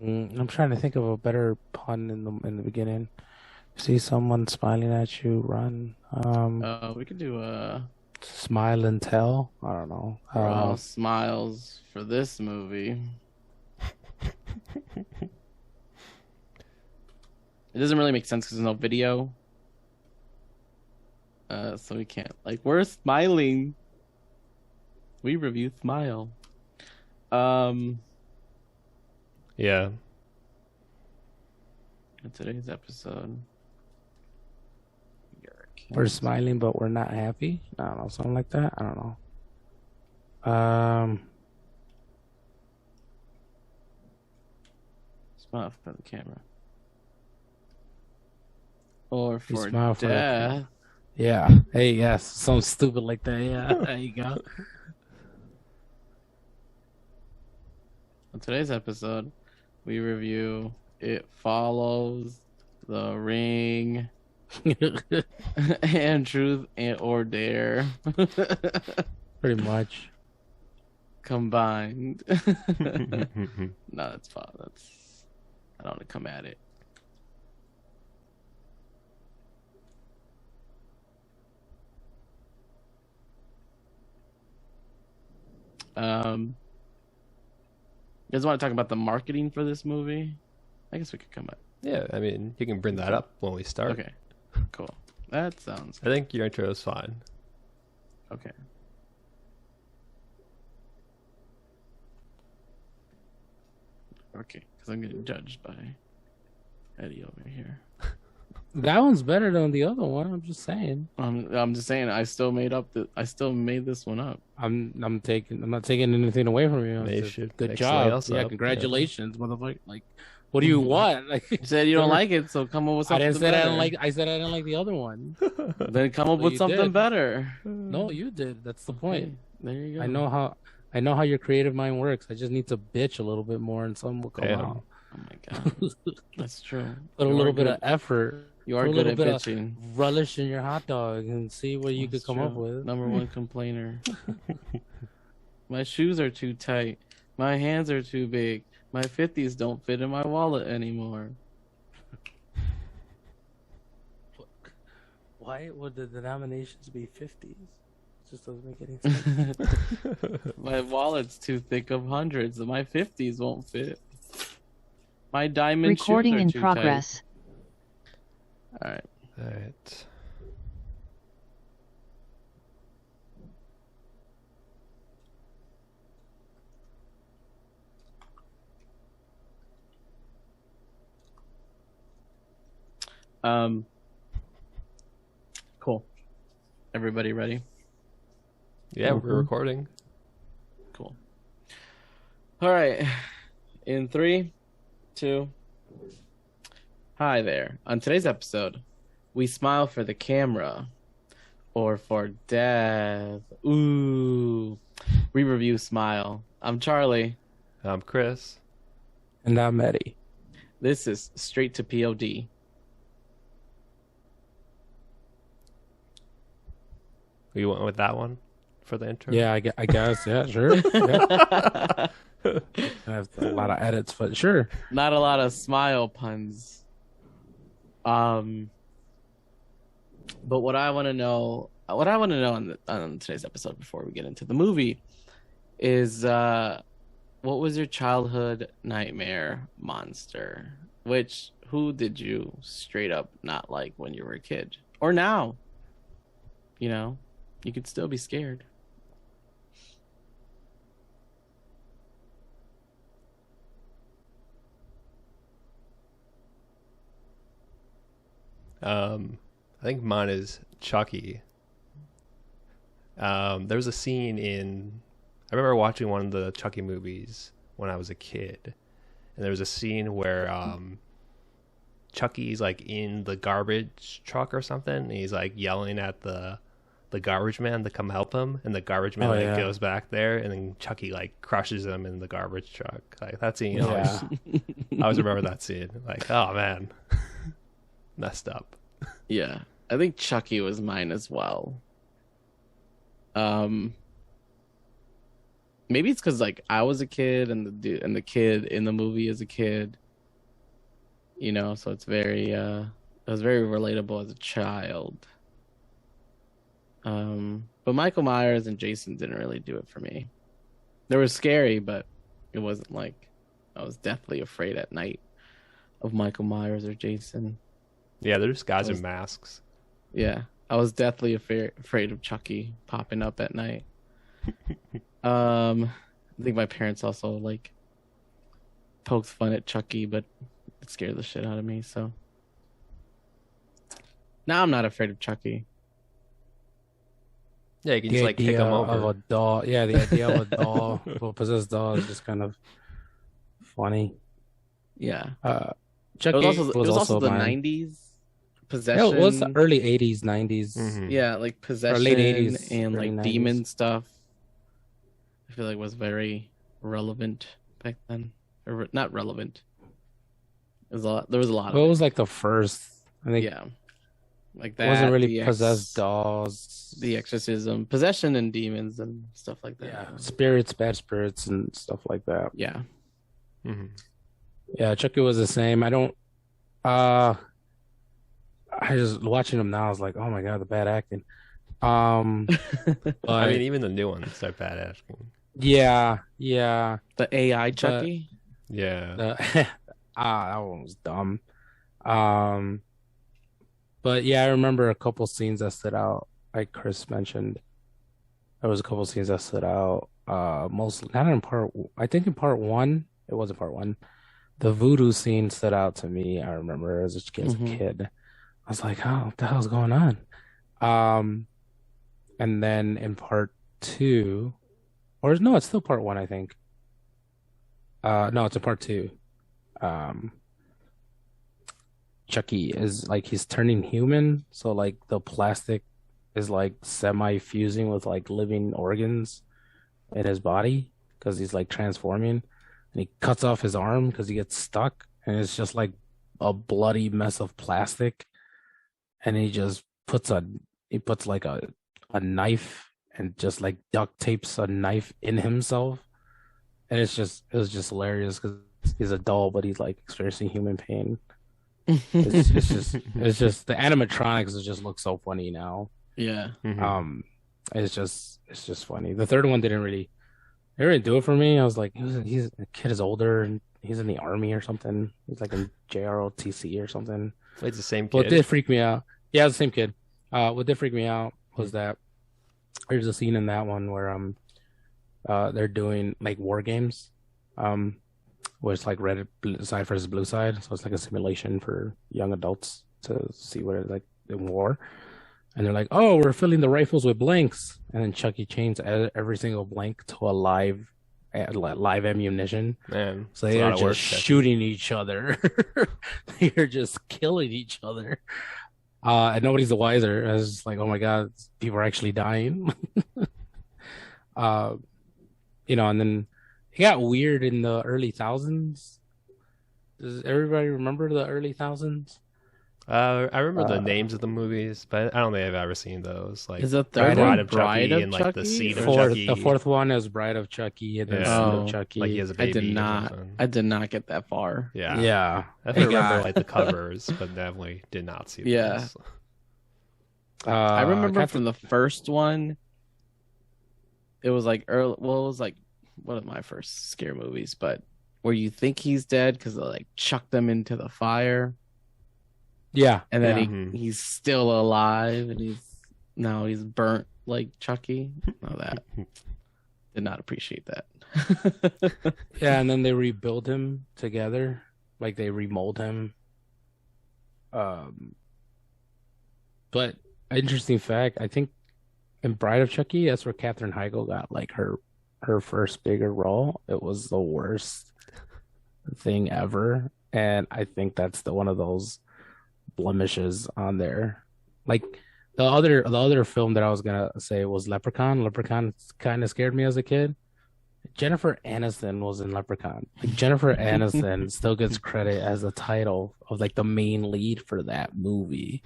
I'm trying to think of a better pun in the beginning. See someone smiling at you, run. We could do Smile and tell. I don't know. we're all smiles for this movie. It doesn't really make sense because there's no video. So we can't we're smiling. We review Smile. Um, Yeah. in today's episode, We're smiling, but we're not happy. I don't know, something like that. I don't know. smile for the camera, or You for smile for death. yeah. Hey, yes, something stupid like that. Yeah, there you go. On today's episode, we review It Follows, The Ring, and Truth or Dare Pretty much. combined. No, that's fine. I don't want to come at it. You guys want to talk about the marketing for this movie? I guess we could come up. Yeah, I mean, you can bring that up when we start. Okay, cool. That sounds I think your intro is fine. okay. Okay, because I'm getting judged by Eddie over here. That one's better than the other one. I'm just saying. I'm just saying I still made this one up. I'm not taking anything away from you. They Just should good make something job. else Yeah, up, congratulations, motherfucker. Like, what do you want? Like, You said you don't like it, so come up with I something didn't say I better. didn't like. I said I didn't like the other one. Then come up So with you something did. better. No, you did. That's the Okay, point. there you go. I know how your creative mind works. I just need to bitch a little bit more, and something will come Damn. out. Oh my god, that's true. Put a You are little bit good- of effort. You are Put a good little at bit bitching. of relish in your hot dog, and see what you That's could come up true. with. Number one complainer. My shoes are too tight. My hands are too big. My 50s don't fit in my wallet anymore. Why would the denominations be 50s? It just doesn't make any sense. My wallet's too thick of hundreds. My 50s won't fit. My diamond Recording shoes are in too progress. tight. All right. All right. Cool. Everybody ready? Yeah, we're recording. Cool. All right. In 3, 2. Hi there. On today's episode, we smile for the camera or for death. Ooh. We review Smile. I'm Charlie. I'm Chris. And I'm Eddie. This is Straight to POD. We went with that one for the intro. Yeah, I guess. Yeah, sure. Yeah. I have a lot of edits, but sure. Not a lot of smile puns. But what I want to know on today's episode before we get into the movie is what was your childhood nightmare monster? Who did you straight up not like when you were a kid? Or now? You know, you could still be scared. I think mine is Chucky. There was a scene I remember watching one of the Chucky movies when I was a kid, and there was a scene where Chucky's like in the garbage truck or something, and he's like yelling at the garbage man to come help him, and the garbage man goes back there, and then Chucky like crushes him in the garbage truck. Like that scene, Yeah. I always remember that scene. Like, oh man, messed up. Yeah, I think Chucky was mine as well. maybe it's because like I was a kid and the kid in the movie is a kid, so it was very relatable as a child. But Michael Myers and Jason didn't really do it for me. They were scary, but it wasn't like I was deathly afraid at night of Michael Myers or Jason. Yeah, they're just guys in masks. Yeah, I was deathly afraid of Chucky popping up at night. I think my parents also like poked fun at Chucky, but it scared the shit out of me. So now I'm not afraid of Chucky. Yeah, you can The just like kick idea them of over. a doll, yeah, the idea of a doll, a possessed doll is just kind of funny. Yeah, Chucky it was also the mine. 90s. Yeah, it was Possession. early 80s, 90s, Mhm. Yeah, like or late possession 80s, and early like 90s. demon stuff. I feel like was very relevant back then. Or not relevant. It was a lot. There was a lot Well, of it it. was like the first, I think Yeah, like it wasn't that. really possessed The dolls. exorcism, possession, and demons and stuff like that. Yeah, spirits, bad spirits, and stuff like that. Yeah. Mhm. Yeah, Chucky was the same. Uh, I just watching them now, I was like, oh my God, the bad acting. Um, I mean, but even the new ones are bad acting. yeah, The AI but Chucky. Yeah. the that one was dumb. Um, but yeah, I remember a couple scenes that stood out, like Chris mentioned. There was a couple scenes that stood out. Mostly not in part. I think in part one, it wasn't part one. The voodoo scene stood out to me. I remember as a Hmm. kid. I was like, oh, what the hell's going on? Um, and then in part two, or no, it's still part one, I think. No, it's in part two. Um, Chucky is like he's turning human, so like the plastic is like semi-fusing with like living organs in his body because he's like transforming, and he cuts off his arm because he gets stuck, and it's just like a bloody mess of plastic, and he puts like a knife and just like duct tapes a knife in himself, and it was just hilarious because he's a doll, but he's like experiencing human pain. It's just the animatronics just look so funny now. Yeah. Mhm. It's just funny. The third one didn't really do it for me. I was like, he's the kid is older and he's in the army or something. He's like in JROTC or something. Wait, it's the same What kid. did freak me out? Yeah, it's the same kid. What did freak me out was that there's a scene in that one where they're doing like war games, um where it's like side versus blue side, so it's like a simulation for young adults to see what it's like in war. And they're like, "Oh, we're filling the rifles with blanks," and then Chucky chains every single blank to a live ammunition. Man, So it's a they lot are of work, just Chucky. shooting each other. They are just killing each other. And nobody's the wiser. It's just like, oh my God, people are actually dying. uh, and then it got weird in the early thousands. Does everybody remember the early thousands? I remember the Uh, names of the movies, but I don't think I've ever seen those. Like Is the Bride third of- one Bride of Bride Chucky of and like the Chucky? Seed of or- Chucky. The fourth one is Bride of Chucky and then Yeah. Seed Oh, of Chucky. Like he has a baby or something. I did not get that far. Yeah. Yeah. I It remember got- like the covers, but definitely did not see Yeah. those. I remember Catherine- from the first one, it was like early. Well, it was like one of my first scare movies, but where you think he's dead because they like chucked him into the fire, Yeah. and then yeah. Mhm. he's still alive, and he's burnt like Chucky. No, that did not appreciate that. Yeah, and then they rebuild him together. Like they remold him. But interesting fact, I think in Bride of Chucky, that's where Katherine Heigl got like her first bigger role. It was the worst thing ever, and I think that's one of those blemishes on there. Like the other film that I was gonna say was Leprechaun. Leprechaun kind of scared me as a kid. Jennifer Aniston was in Leprechaun. Like Jennifer Aniston still gets credit as the title of like the main lead for that movie.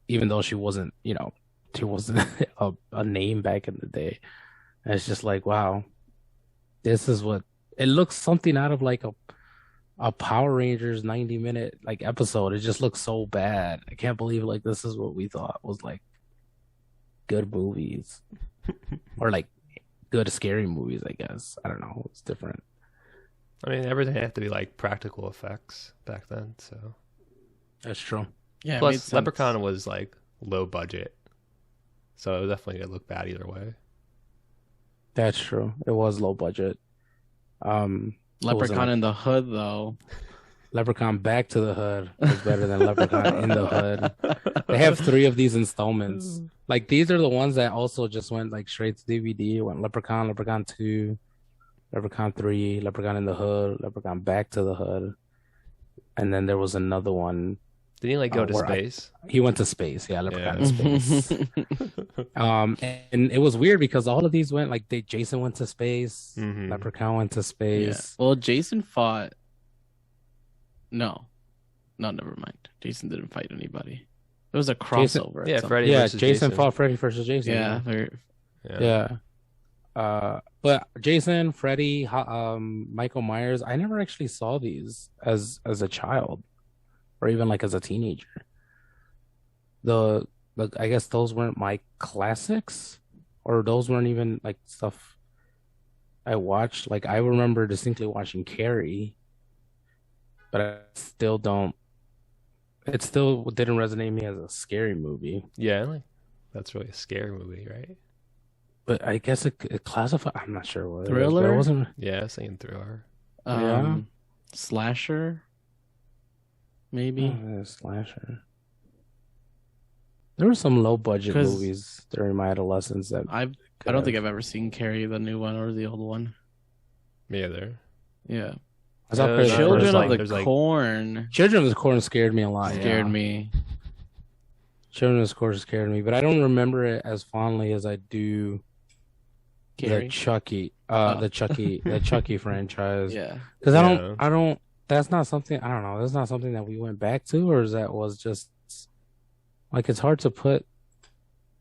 Even though she wasn't a name back in the day. And it's just like, wow, this is what it looks something out of like a Power Rangers 90-minute like episode. It just looks so bad. I can't believe like this is what we thought was like good movies or like good scary movies, I guess. I don't know. It's different. I mean, everything had to be like practical effects back then. So That's true. Yeah, it made plus, sense. Leprechaun was like low budget, so it was definitely gonna look bad either way. That's true. It was low budget. It wasn't Leprechaun like in the Hood, though. Leprechaun Back to the Hood was better than Leprechaun in the Hood. They have three of these installments. Like these are the ones that also just went like straight to DVD. It went Leprechaun, Leprechaun 2, Leprechaun 3, Leprechaun in the Hood, Leprechaun Back to the Hood. And then there was another one Didn't he like go to where space? he went to space. Yeah, Leprechaun Yeah. in space. And it was weird because all of these went like Jason went to space, Mhm. Leprechaun went to Yeah. space. Well, Jason fought. No, never mind. Jason didn't fight anybody. It was a crossover. at Yeah, some Freddy Yeah, versus Jason Jason. fought Freddy versus Jason. Yeah, very, Yeah. Yeah. But Jason, Freddy, Michael Myers, I never actually saw these as a child or even like as a teenager. The I guess those weren't my classics or those weren't even like stuff I watched. Like I remember distinctly watching Carrie, but I still don't it still didn't resonate me as a scary movie. Yeah, like that's really a scary movie, right? But I guess it classified. I'm not sure what it is, but Thriller? it wasn't. Yeah, same thriller. Yeah. slasher, maybe. Slasher. There were some low budget 'Cause movies during my adolescence that I don't think I've ever seen Carrie, the new one or the old one. Me either. Yeah, I saw Yeah, Predator Children first, of like- the there's, like- Corn Children of the Corn scared me a lot. scared yeah. me. Children of the Corn scared me, but I don't remember it as fondly as I do Carrie. the Chucky, Oh. the Chucky franchise. Yeah, Because Yeah. I don't. That's not something. I don't know. That's not something that we went back to, or is that was just like it's hard to put.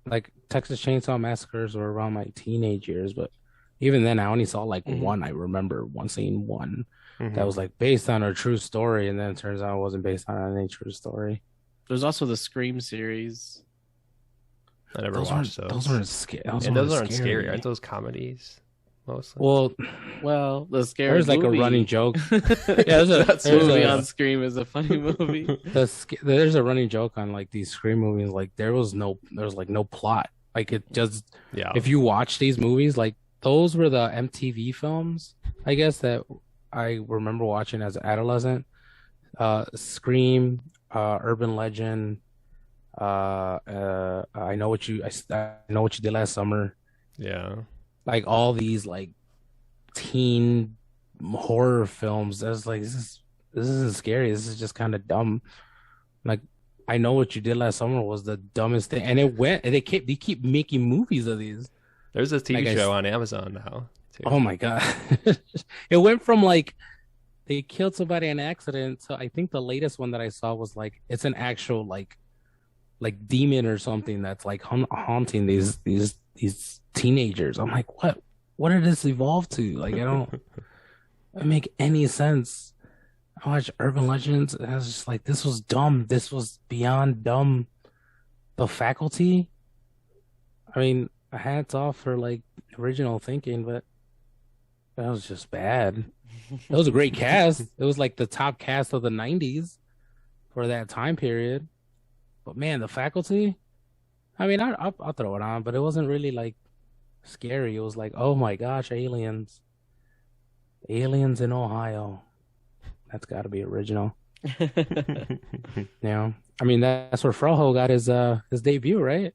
Like Texas Chainsaw Massacres were around my teenage years, but even then, I only saw like Mhm. one. I remember one seeing one Mhm. that was like based on a true story, and then it turns out it wasn't based on any true story. there's also the Scream series. I never Those watched weren't those. those weren't scary. And those aren't scary. Aren't those comedies mostly? Well, Well, the scary there's like movie. a running joke. There's a there's movie a- on Scream is a funny movie. There's a running joke on like these Scream movies. Like there was like no plot. Like it just Yeah. if you watch these movies, like those were the MTV films, I guess that I remember watching as an adolescent. Scream, Urban Legend, I know what I know what you did last summer. Yeah. Like all these like teen horror films. I was like, this isn't scary. This is just kind of dumb. Like I know what you did last summer was the dumbest thing, and they keep making movies of these. There's a TV Like I show s- on Amazon now. Too. Oh my God. It went from like they killed somebody in an accident to I think the latest one that I saw was like it's an actual like demon or something that's like haunting these teenagers. I'm like, what did this evolve to? Like I don't it make any sense. I watched Urban Legends and I was just like, this was dumb. This was beyond dumb. The Faculty. I mean, hats off for like original thinking, but that was just bad. It was a great cast. It was like the top cast of the 90s for that time period. But man, The Faculty, I mean, I'll throw it on, but it wasn't really like scary. It was like, oh my gosh, aliens. Aliens in Ohio. That's got to be original. Yeah. I mean, that's where Froho got his debut, right?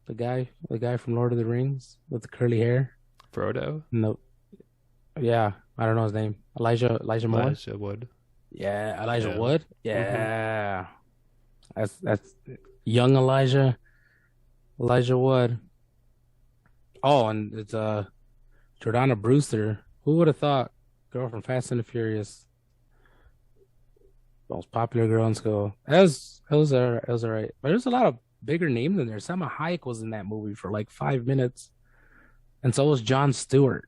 The guy from Lord of the Rings with the curly hair. Frodo. No, yeah, I don't know his name. Elijah Moore. Elijah Wood. Yeah, Elijah Yeah. Wood. Yeah, that's young Elijah Wood. Oh, and it's Jordana Brewster. Who would have thought? Girl from Fast and the Furious, most popular girl in school. It was all right. But there's a lot of bigger name than there. Selma Hayek was in that movie for like 5 minutes, and so was Jon Stewart.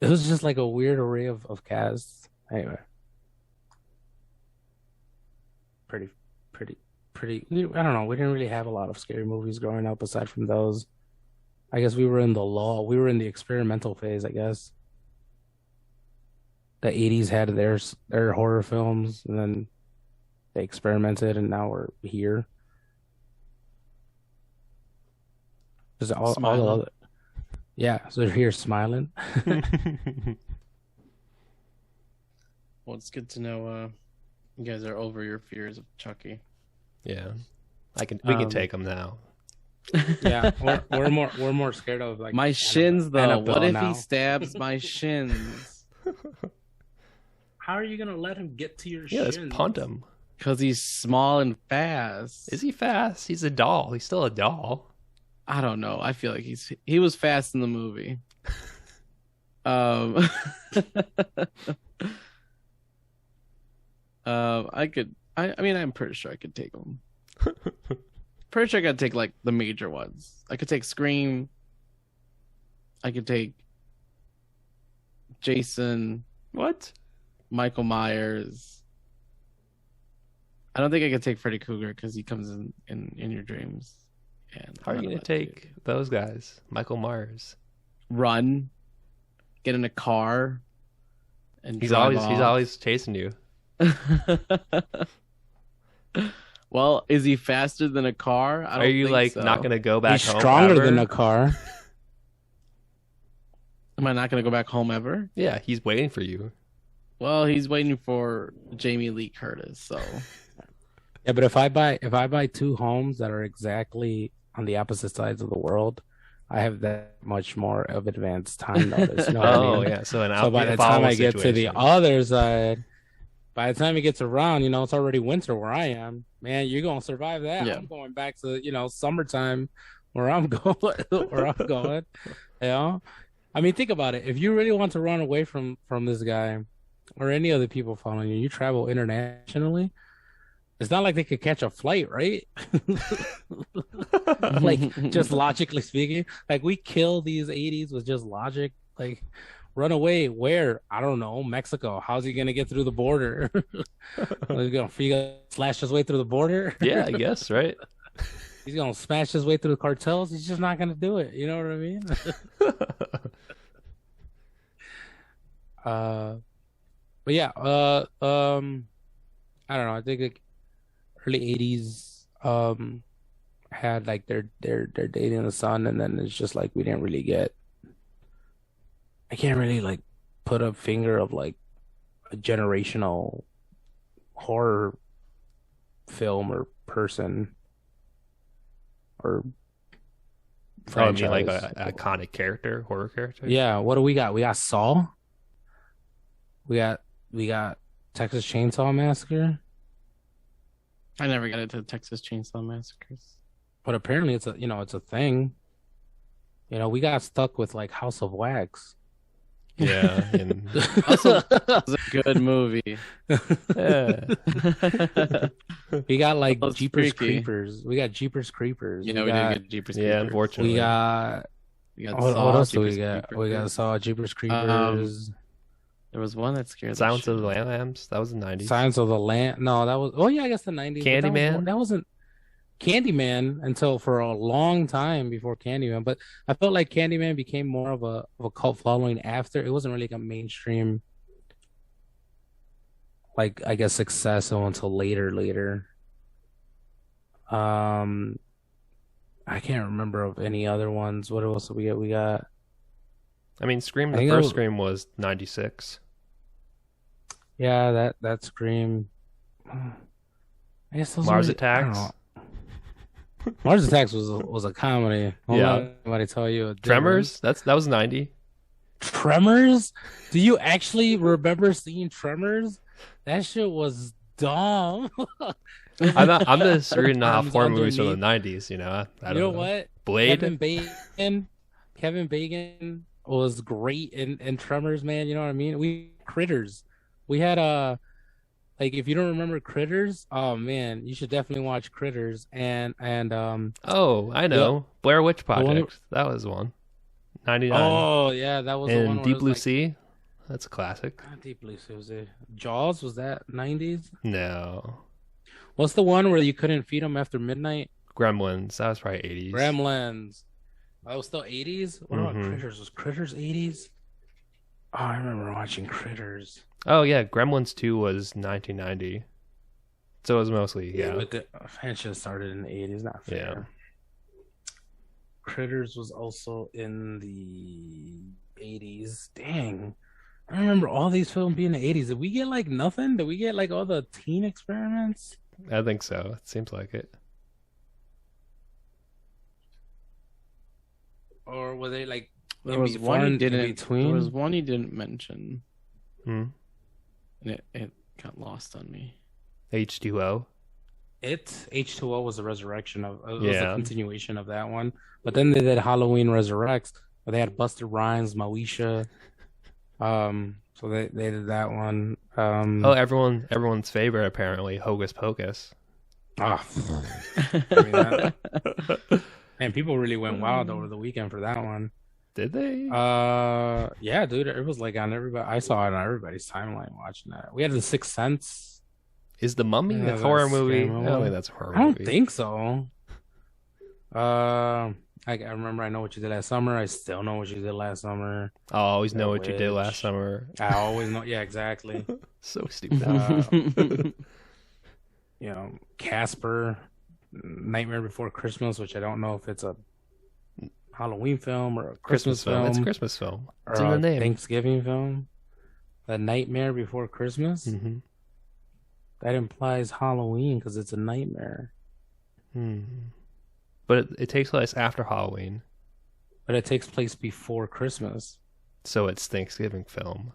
It was just like a weird array of casts. Anyway, pretty, pretty, pretty. I don't know. We didn't really have a lot of scary movies growing up aside from those. I guess we were in the law. We were in the experimental phase, I guess. The 80s had their horror films, and then they experimented, and now we're here. Just all the Smiling. other, yeah. So they're here smiling. Well, it's good to know you guys are over your fears of Chucky. Yeah, we can Um, take them now. Yeah, we're more scared of like My shins, though. Annabelle What if now. he stabs my shins? How are you gonna let him get to your Yeah, let's shins? punt him. Because he's small and fast. Is he fast? He's a doll. He's still a doll. I don't know. I feel like he was fast in the movie. Um, I mean, I'm pretty sure I could take him. Pretty sure I could take like the major ones. I could take Scream. I could take Jason, What? Michael Myers. I don't think I could take Freddy Krueger because he comes in your dreams. And How are I'm you not gonna about to take those guys? Michael Myers. run, get in a car, and He's drive always chasing you. off? Well, is he faster than a car? I don't Are you think like so. not gonna go back He's home? stronger ever? than a car. Am I not gonna go back home ever? Yeah, he's waiting for you. Well, he's waiting for Jamie Lee Curtis, so Yeah, but if I buy two homes that are exactly on the opposite sides of the world, I have that much more of advanced time notice. You know what I Oh mean? yeah, so an So by the time follow I get to the situation. other side, by the time it gets around, it's already winter where I am. Man, you're gonna survive that. Yeah. I'm going back to, summertime where I'm going where I'm going. I mean, think about it. If you really want to run away from this guy or any other people following you, you travel internationally. It's not like they could catch a flight, right? Like, just logically speaking, like we kill these 80s with just logic. Like, run away where? I don't know, Mexico. How's he gonna get through the border? He's gonna slash his way through the border. Yeah, I guess, right? He's gonna smash his way through the cartels. He's just not gonna do it. You know what I mean? But yeah, I don't know. I think like early 80s had like their dating in the sun, and then it's just like we didn't really get. I can't really like put a finger of like a generational horror film or person or Oh, I mean like franchise. a iconic character, horror character? Yeah, what do we got? We got Saw. We got Texas Chainsaw Massacre. I never got into Texas Chainsaw Massacres. But apparently it's a thing. We got stuck with like House of Wax. Yeah. And Also, it's a good movie. yeah. We got like That was Jeepers freaky. Creepers. We got Jeepers Creepers. You know, we got, did get Jeepers Yeah, Creepers. unfortunately. we got We got what Saw, else do we Jeepers got? Creepers. We got Saw, Jeepers Creepers, There was one that scared the Silence shit of the out Lambs. That was the 90s. Silence of the Lamb. No, that was yeah, I guess the 90s. but Candyman? That wasn't Candyman until for a long time before Candyman. But I felt like Candyman became more of a cult following after. It wasn't really like a mainstream, like I guess, success until later. Um, I can't remember of any other ones. What else did we get? We got I mean, Scream, I the think first Scream was 96. that Scream. I guess those Mars were, I don't Attacks. know. Mars Attacks was a comedy. Don't Yeah. let anybody tell you it didn't. Tremors, that was 90. Tremors? Do you actually remember seeing Tremors? That shit was dumb. I'm just reading off Arms horror movies from the underneath. 90s, I You don't know know. what? Blade? Kevin Bacon was great in Tremors, man. You know what I mean? We critters. We had Like if you don't remember Critters, oh man, you should definitely watch Critters and Oh, I the know. Blair Witch the one. Project. That was one. 99. Oh yeah, that was the one And where it Deep was Blue like Sea. That's a classic. not Deep Blue Sea, was it Jaws? Was that 90s? No. What's the one where you couldn't feed them after midnight? Gremlins. That was probably 80s. Gremlins. Oh, it was still 80s? What about Hmm. Critters? Was Critters 80s? Oh, I remember watching Critters. Oh yeah, Gremlins 2 was 1990. So it was mostly yeah. But the franchise started in the 80s, not fair. Yeah. Critters was also in the 80s. Dang. I remember all these films being in the 80s. Did we get like nothing? Did we get like all the teen experiments? I think so. It seems like it. Or were they like There in was one he in didn't. between? There was one he didn't mention, Hmm. and it got lost on me. H2O. It H2O was a resurrection of it was a Yeah. continuation of that one. But then they did Halloween Resurrects, where they had Buster Rhymes, Moesha. So they did that one. Oh, everyone's favorite apparently, Hocus Pocus. Ah, I mean that, and people really went wild over the weekend for that one. Did they? Yeah, dude, it was like on everybody. I saw it on everybody's timeline watching that. We had The Sixth Sense. Is The Mummy Yeah, a horror that's a movie? scary I don't movie. think that's a horror I don't movie. think so. I remember I Know What You Did Last Summer. I still know what you did last summer. I'll always know The what you did last Witch. summer. I always know. Yeah, exactly. So stupid. Casper, Nightmare Before Christmas, which I don't know if it's a Halloween film or a Christmas film, It's a Christmas film. or It's in the a name. Thanksgiving film. The Nightmare Before Christmas. Hmm. That implies Halloween because it's a nightmare. But it takes place after Halloween, But it takes place before Christmas. so it's Thanksgiving film.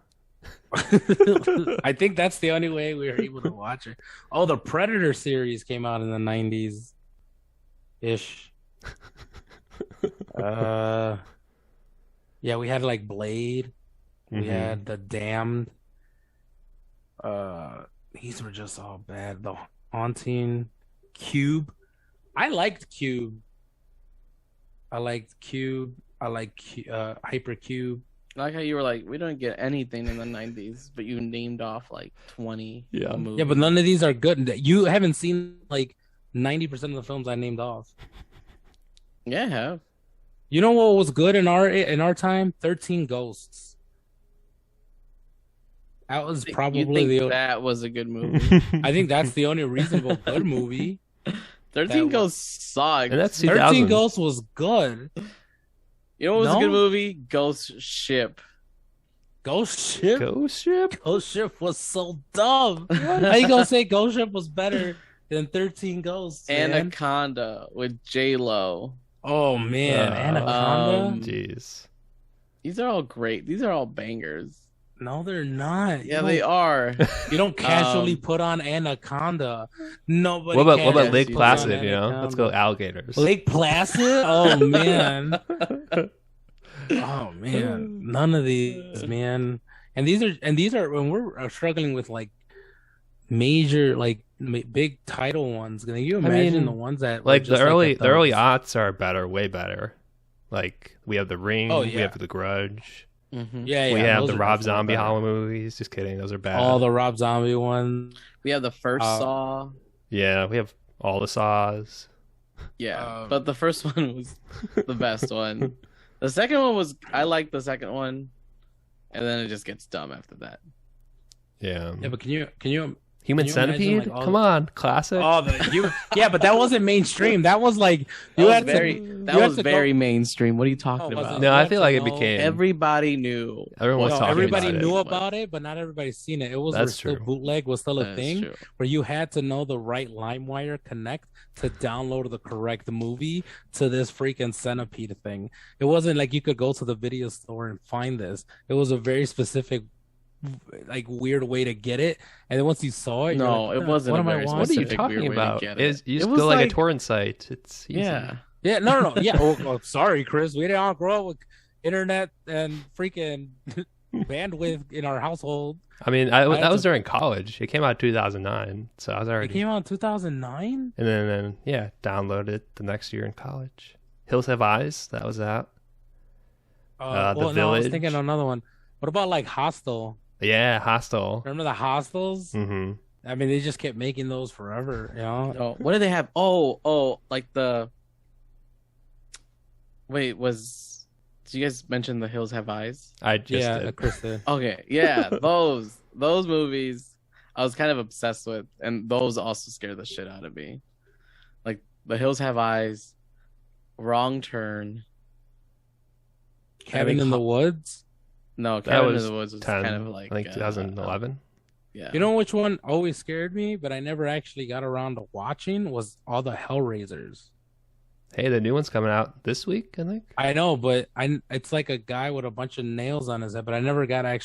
I think that's the only way we were able to watch it. Oh, the Predator series came out in the 90s ish. Yeah, we had like Blade. We Mhm. had The Damned. These were just all bad. The Haunting, Cube. I liked Cube. I liked Cube. I like Hypercube. I like how you were like, we don't get anything in the 90s, but you named off like 20 Yeah. movies. Yeah, but none of these are good. You haven't seen like 90% of the films I named off. Yeah, I have. You know what was good in our time? 13 Ghosts. That was You probably think that was a good movie? I think that's the only reasonable good movie. 13 That Ghosts sucked. And that's 13 2000. Ghosts was good. You know what was a No? good movie? Ghost Ship. Ghost Ship? Ghost Ship? Ghost Ship was so dumb. How you gonna say Ghost Ship was better than 13 Ghosts, man? Anaconda with J-Lo. Oh man, Anaconda? Jeez. These are all great. These are all bangers. No, they're not. Yeah, they are. You don't casually put on Anaconda. Nobody. What about Yes, Lake you Placid? do. You know, let's go alligators. Lake Placid? Oh man. Oh man. None of these, man. And these are when we're struggling with like major like big title ones. Can you imagine mean, the ones that were Like just, the early at the early aughts are better, way better. Like we have The Ring, Oh, we yeah. have The Grudge, Yeah, we yeah. have those the are Rob definitely Zombie better. Halloween movies. Just kidding, those are bad. All the Rob Zombie ones. We have the first Saw. Yeah, we have all the Saws. Yeah, but the first one was the best one. The second one was I liked the second one, and then it just gets dumb after that. Yeah. Yeah, but can you Human can you imagine, Centipede? like, all Come the- on, classic. yeah, but that wasn't mainstream. That was like you had That you had was to go- very mainstream. What are you talking Oh, was about? it? No, I feel That's like a it no. became Everybody knew. everyone was No, talking everybody about knew it. about it, but not everybody's seen it. It was That's still true. bootleg was still a That's thing true. where you had to know the right LimeWire connect to download the correct movie to this freaking Centipede thing. It wasn't like you could go to the video store and find this. It was a very specific, like weird way to get it. And then once you saw it, you're No, like, it wasn't What a am I very watching? What are you specific weird talking way to about? get it. You It just was go like a like- torrent site. It's easy. Yeah. Yeah, no. Yeah. Sorry, Chris. We didn't all grow up with internet and freaking bandwidth in our household. I mean, I had that was to. during college. It came out 2009, so I was It already. came out in 2009. And then yeah, downloaded it the next year in college. Hills Have Eyes, that was out. The Well, no, I was thinking Village. another one. What about like Hostel? Yeah, Hostel. Remember the Hostels? Mm-hmm. I mean, they just kept making those forever, you know? Oh, what do they have? Oh, like the wait, was did you guys mention The Hills Have Eyes? I just Yeah, did. Chris did. Okay, yeah, those movies I was kind of obsessed with, and those also scare the shit out of me. Like The Hills Have Eyes, Wrong Turn. Cabin in the Woods. No, That Cabin in was the Woods was 10, kind of like I think 2011. yeah. You know which one always scared me, but I never actually got around to watching was all the Hellraisers. Hey, the new one's coming out this week, I think. I know, but it's like a guy with a bunch of nails on his head, but I never got a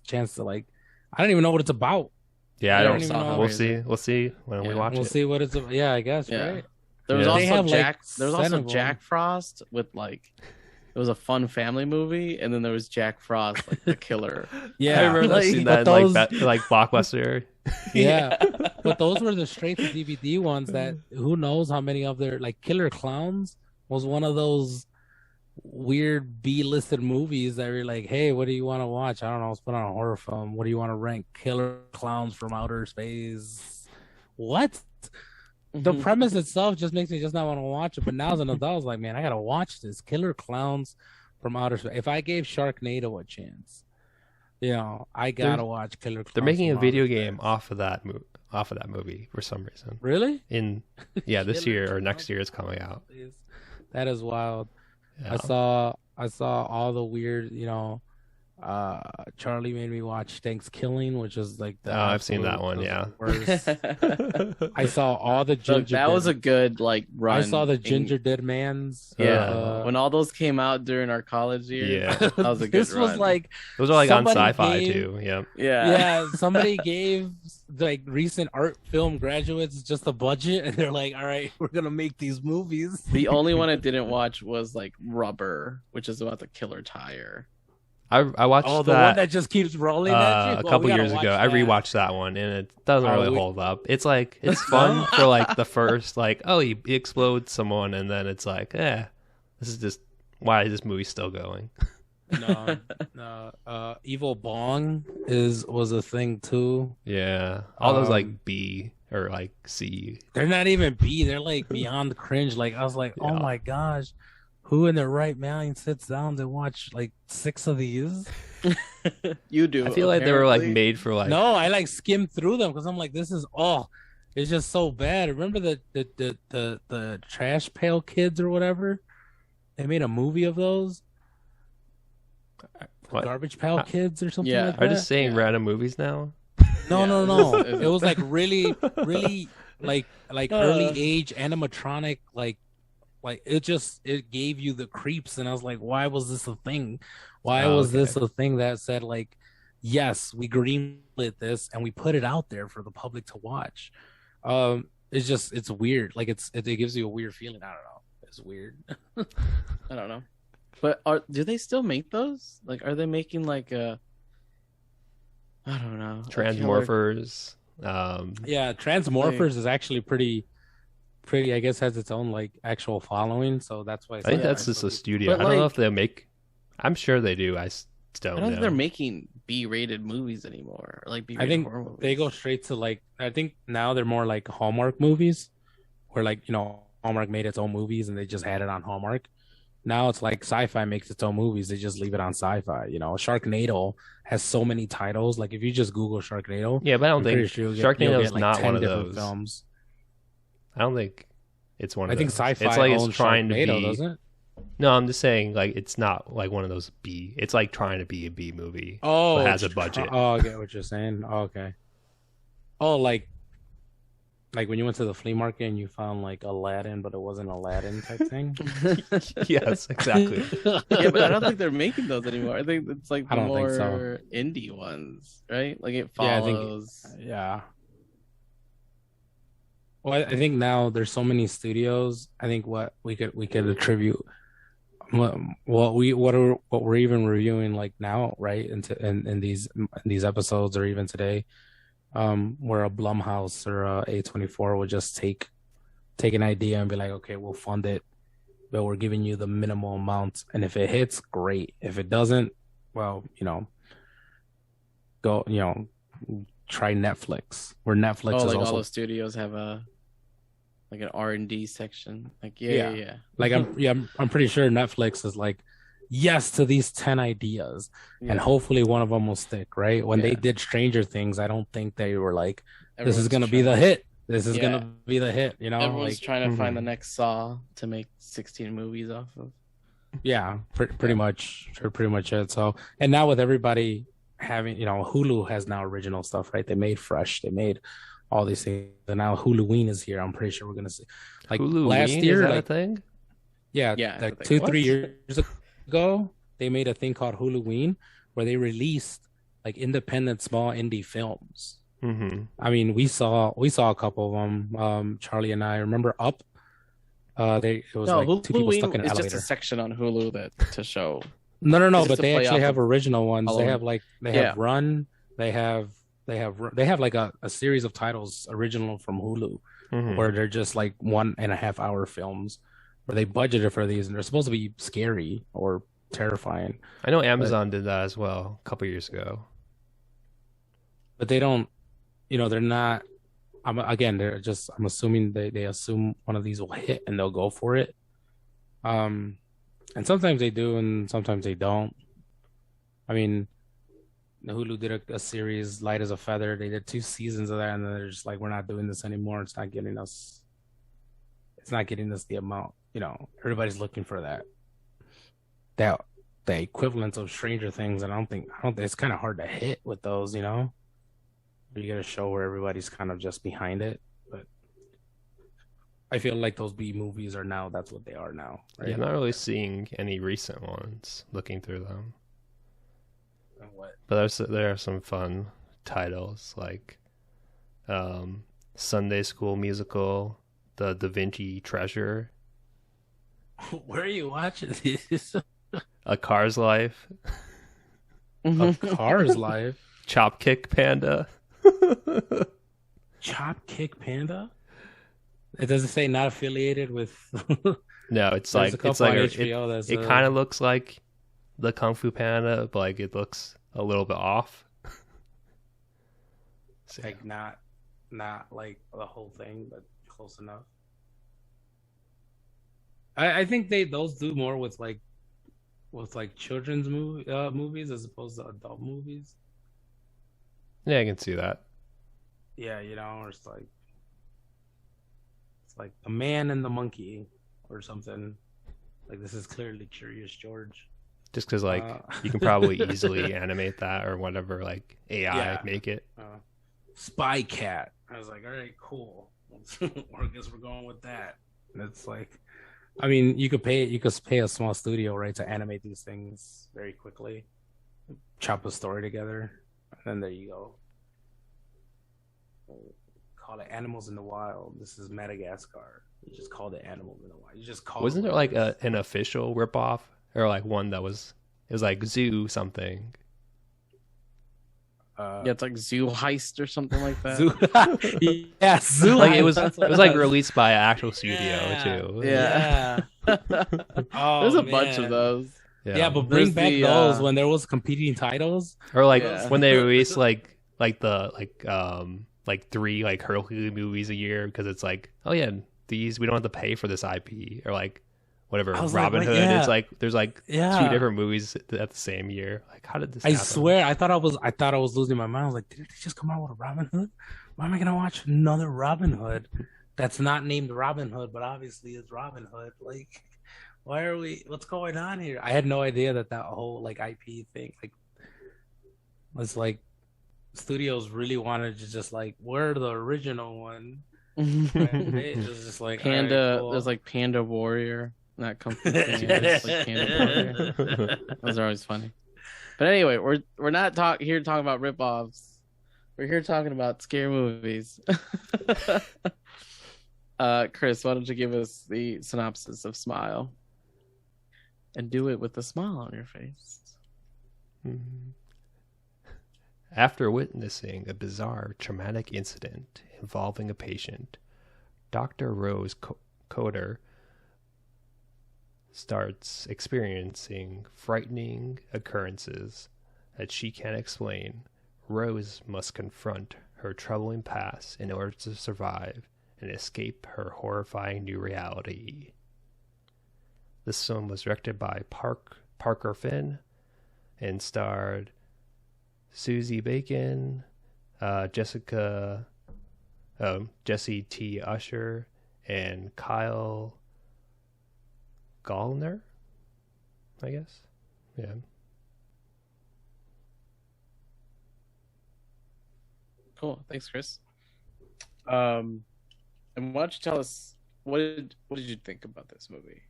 chance to like I don't even know what it's about. Yeah, I I don't. don't even know. We'll see. We'll see when we Yeah. watch We'll it. see what it's about. Yeah, I guess, Yeah. right? There was Yeah. They also have, like, Jack. There was 7 also of them. Jack Frost with like it was a fun family movie, and then there was Jack Frost, like the killer. Yeah. I remember Like- seeing but that in those- like Blockbuster. Yeah. But those were the straight to DVD ones that who knows how many of their like Killer Clowns was one of those weird B-listed movies that were like, hey, what do you want to watch? I don't know, let's put on a horror film. What do you want to rank? Killer Clowns from Outer Space. What? The Mhm. premise itself just makes me just not want to watch it. But now as an adult, I was like, man, I gotta watch this. Killer Clowns from Outer Space. If I gave Sharknado a chance, you know, I gotta watch Killer Clowns. They're making a from video Outer game Space. off of that movie for some reason. Really? In this Killer year or next Clowns year it's from coming Outer out. Space. That is wild. Yeah. I saw all the weird, you know, Charlie made me watch Thanksgiving, which is like the I've seen that absolute- one, yeah. worst. I saw all the So ginger. that was a good like run. I saw the thing. Ginger Dead Man's. Yeah, when all those came out during our college years, Yeah. that was a good This was run. like Those are like on somebody Sci-Fi gave- too. Yep. yeah, somebody gave like recent art film graduates just a budget, and they're like, "All right, we're gonna make these movies." The only one I didn't watch was like Rubber, which is about the killer tire. I watched Oh, the that, one that just keeps rolling at you. a Well, couple we gotta years watch ago. I that. rewatched that one and it doesn't Oh, really we- hold up. It's like it's fun for like the first like he explodes someone and then it's like this is just why is this movie still going? No. Evil Bong was a thing too. Yeah, all those Um, like B or like C. They're not even B. They're like beyond cringe. Like I was like, oh Yeah. my gosh, who in their right mind sits down to watch like 6 of these? You do. I feel like they were like apparently. made for like No, I like skimmed through them because I'm like, this is it's just so bad. Remember the Trash Pail Kids or whatever? They made a movie of those. What? Garbage Pail Kids or something Yeah. like Are that. just saying Yeah. random movies now. No, Yeah, no. it's- It was like really, really like early age animatronic like it gave you the creeps, and I was like, why was this a thing? Why Oh, was okay. this a thing that said like, yes, we greenlit this and we put it out there for the public to watch? It's weird. Like it gives you a weird feeling. I don't know. It's weird. I don't know. But do they still make those? Like, are they making like a? I don't know. a killer- Transmorphers. Yeah, Transmorphers is actually pretty. I guess has its own like actual following, so that's why I think Yeah, that's just a studio. But, I don't know like- if they make. I'm sure they do. I don't I don't know. think they're making B-rated movies anymore. Or like B-rated I think horror movies. they go straight to like I think now they're more like Hallmark movies, where like Hallmark made its own movies and they just had it on Hallmark. Now it's like Sci-Fi makes its own movies, they just leave it on Sci-Fi. Sharknado has so many titles. Like if you just Google Sharknado, Yeah, but I don't I'm think pretty sure you'll Sharknado get is like not 10 one of different those. films. I don't think it's one of I think those. Sci-Fi It's like owns it's trying to Sharknado, be. doesn't it? No, I'm just saying like it's not like one of those B. It's like trying to be a B movie. Oh, But has a it's budget. Oh, I get what you're saying. Oh, okay. Oh, like when you went to the flea market and you found like Aladdin, but it wasn't Aladdin type thing. Yes, exactly. Yeah, but I don't think they're making those anymore. I think it's like I the don't think so. more indie ones, right? Like it Yeah, I think- follows. Yeah. Well, I think now there's so many studios. I think what we could attribute what we're even reviewing like now, right? In these episodes or even today, where a Blumhouse or a A24 would just take an idea and be like, okay, we'll fund it, but we're giving you the minimal amount, and if it hits, great. If it doesn't, well, go, try Netflix, where Netflix Oh, is like all also the studios have a like an R&D section. Like yeah. yeah. Like I'm pretty sure Netflix is like yes to these 10 ideas and Yeah. hopefully one of them will stick, right? When they Yeah. did Stranger Things, I don't think they were like this is Everyone's going to be trying. the hit. This is going Yeah. to be the hit, Everyone's like trying to find the Mhm. next Saw to make 16 movies off of. yeah, pretty Yeah. much pretty much it. So, and now with everybody having, Hulu has now original stuff, right? They made Fresh, they made all these things. And now Huluween is here. I'm pretty sure we're going to see like last Huluween, is year that a like thing? yeah, Yeah. like Like, two, what? 3 years ago, they made a thing called Huluween where they released like independent small indie films. Mm-hmm. I mean, we saw a couple of them. Charlie and I remember Up. It was No, like two people stuck Halloween in an is just a elevator. section on Hulu that to show. No, It's just but to they play actually off have of original ones. They Halloween. have like they Yeah. have Run. They have like a series of titles original from Hulu Mm-hmm. where they're just like 1.5 hour films where they budgeted for these and they're supposed to be scary or terrifying, I know but Amazon did that as well a couple years ago. they don't, they're not. I'm assuming they assume one of these will hit and they'll go for it. Um, and sometimes they do and sometimes they don't. I mean, Hulu did a series, Light as a Feather. They did 2 seasons of that, and then they're just like, we're not doing this anymore. It's not getting us the amount. Everybody's looking for that the equivalent of Stranger Things, and I don't think it's kind of hard to hit with those. You get a show where everybody's kind of just behind it, but I feel like those B movies are now. That's what they are now, Yeah, right? I'm not really seeing any recent ones looking through them. And what? But there are some fun titles like Sunday School Musical, The Da Vinci Treasure, Where are you watching this? A Car's Life, A Car's Life, Chop Kick Panda. Chop Kick Panda. It doesn't say not affiliated with. No, it's There's like a couple it's like on a, HBO. it kind of looks like the Kung Fu Panda, but like it looks a little bit off. So, like not like the whole thing, but close enough. I think those do more with children's movies as opposed to adult movies. yeah, I can see that. Yeah, or it's like the man and the monkey or something. Like this is clearly Curious George. Just because like Uh, you can probably easily animate that or whatever, like AI Yeah. make it. Spy Cat. I was like, all right, cool. Or I guess we're going with that. And it's like, I mean, you could pay a small studio, right, to animate these things very quickly, chop a story together, and then there you go. Call it Animals in the Wild. This is Madagascar. You just called it Animals in the Wild. You just called Wasn't it there like this. an official ripoff or like one that was it was like Zoo something? Yeah, it's like Zoo Heist or something like that. Zoo. Yeah, Zoo. Like Heist, it was that's it what was like was. released by an actual studio Yeah. too. Yeah. Oh, There's a bunch of man. those. Yeah, but bring There's back the, those when there was competing titles. or like Yeah. when they release like three like Hercules movies a year because it's like, oh yeah, these we don't have to pay for this IP or like whatever I was like, Robin wait, Hood. yeah. It's like there's like Yeah. two different movies at the same year. Like how did this I happen? swear, I thought I was losing my mind. I was like, did they just come out with a Robin Hood? Why am I gonna watch another Robin Hood that's not named Robin Hood, but obviously is Robin Hood? Like, what's going on here? I had no idea that whole like IP thing was like studios really wanted to just like, we're the original one. And it was just like Panda. all right, cool. There's like Panda Warrior. Not Kung Fu Panda. It's like Panda Warrior. Those are always funny. But anyway, we're not here talking about ripoffs. We're here talking about scary movies. Chris, why don't you give us the synopsis of Smile? and do it with a smile on your face. Mhm. After witnessing a bizarre traumatic incident involving a patient, Dr. Rose Coder starts experiencing frightening occurrences that she can't explain. Rose must confront her troubling past in order to survive and escape her horrifying new reality. This film was directed by Parker Finn and starred Susie Bacon, Jesse T. Usher, and Kyle Gallner, I guess. Yeah. Cool. Thanks, Chris. And why don't you tell us what did you think about this movie?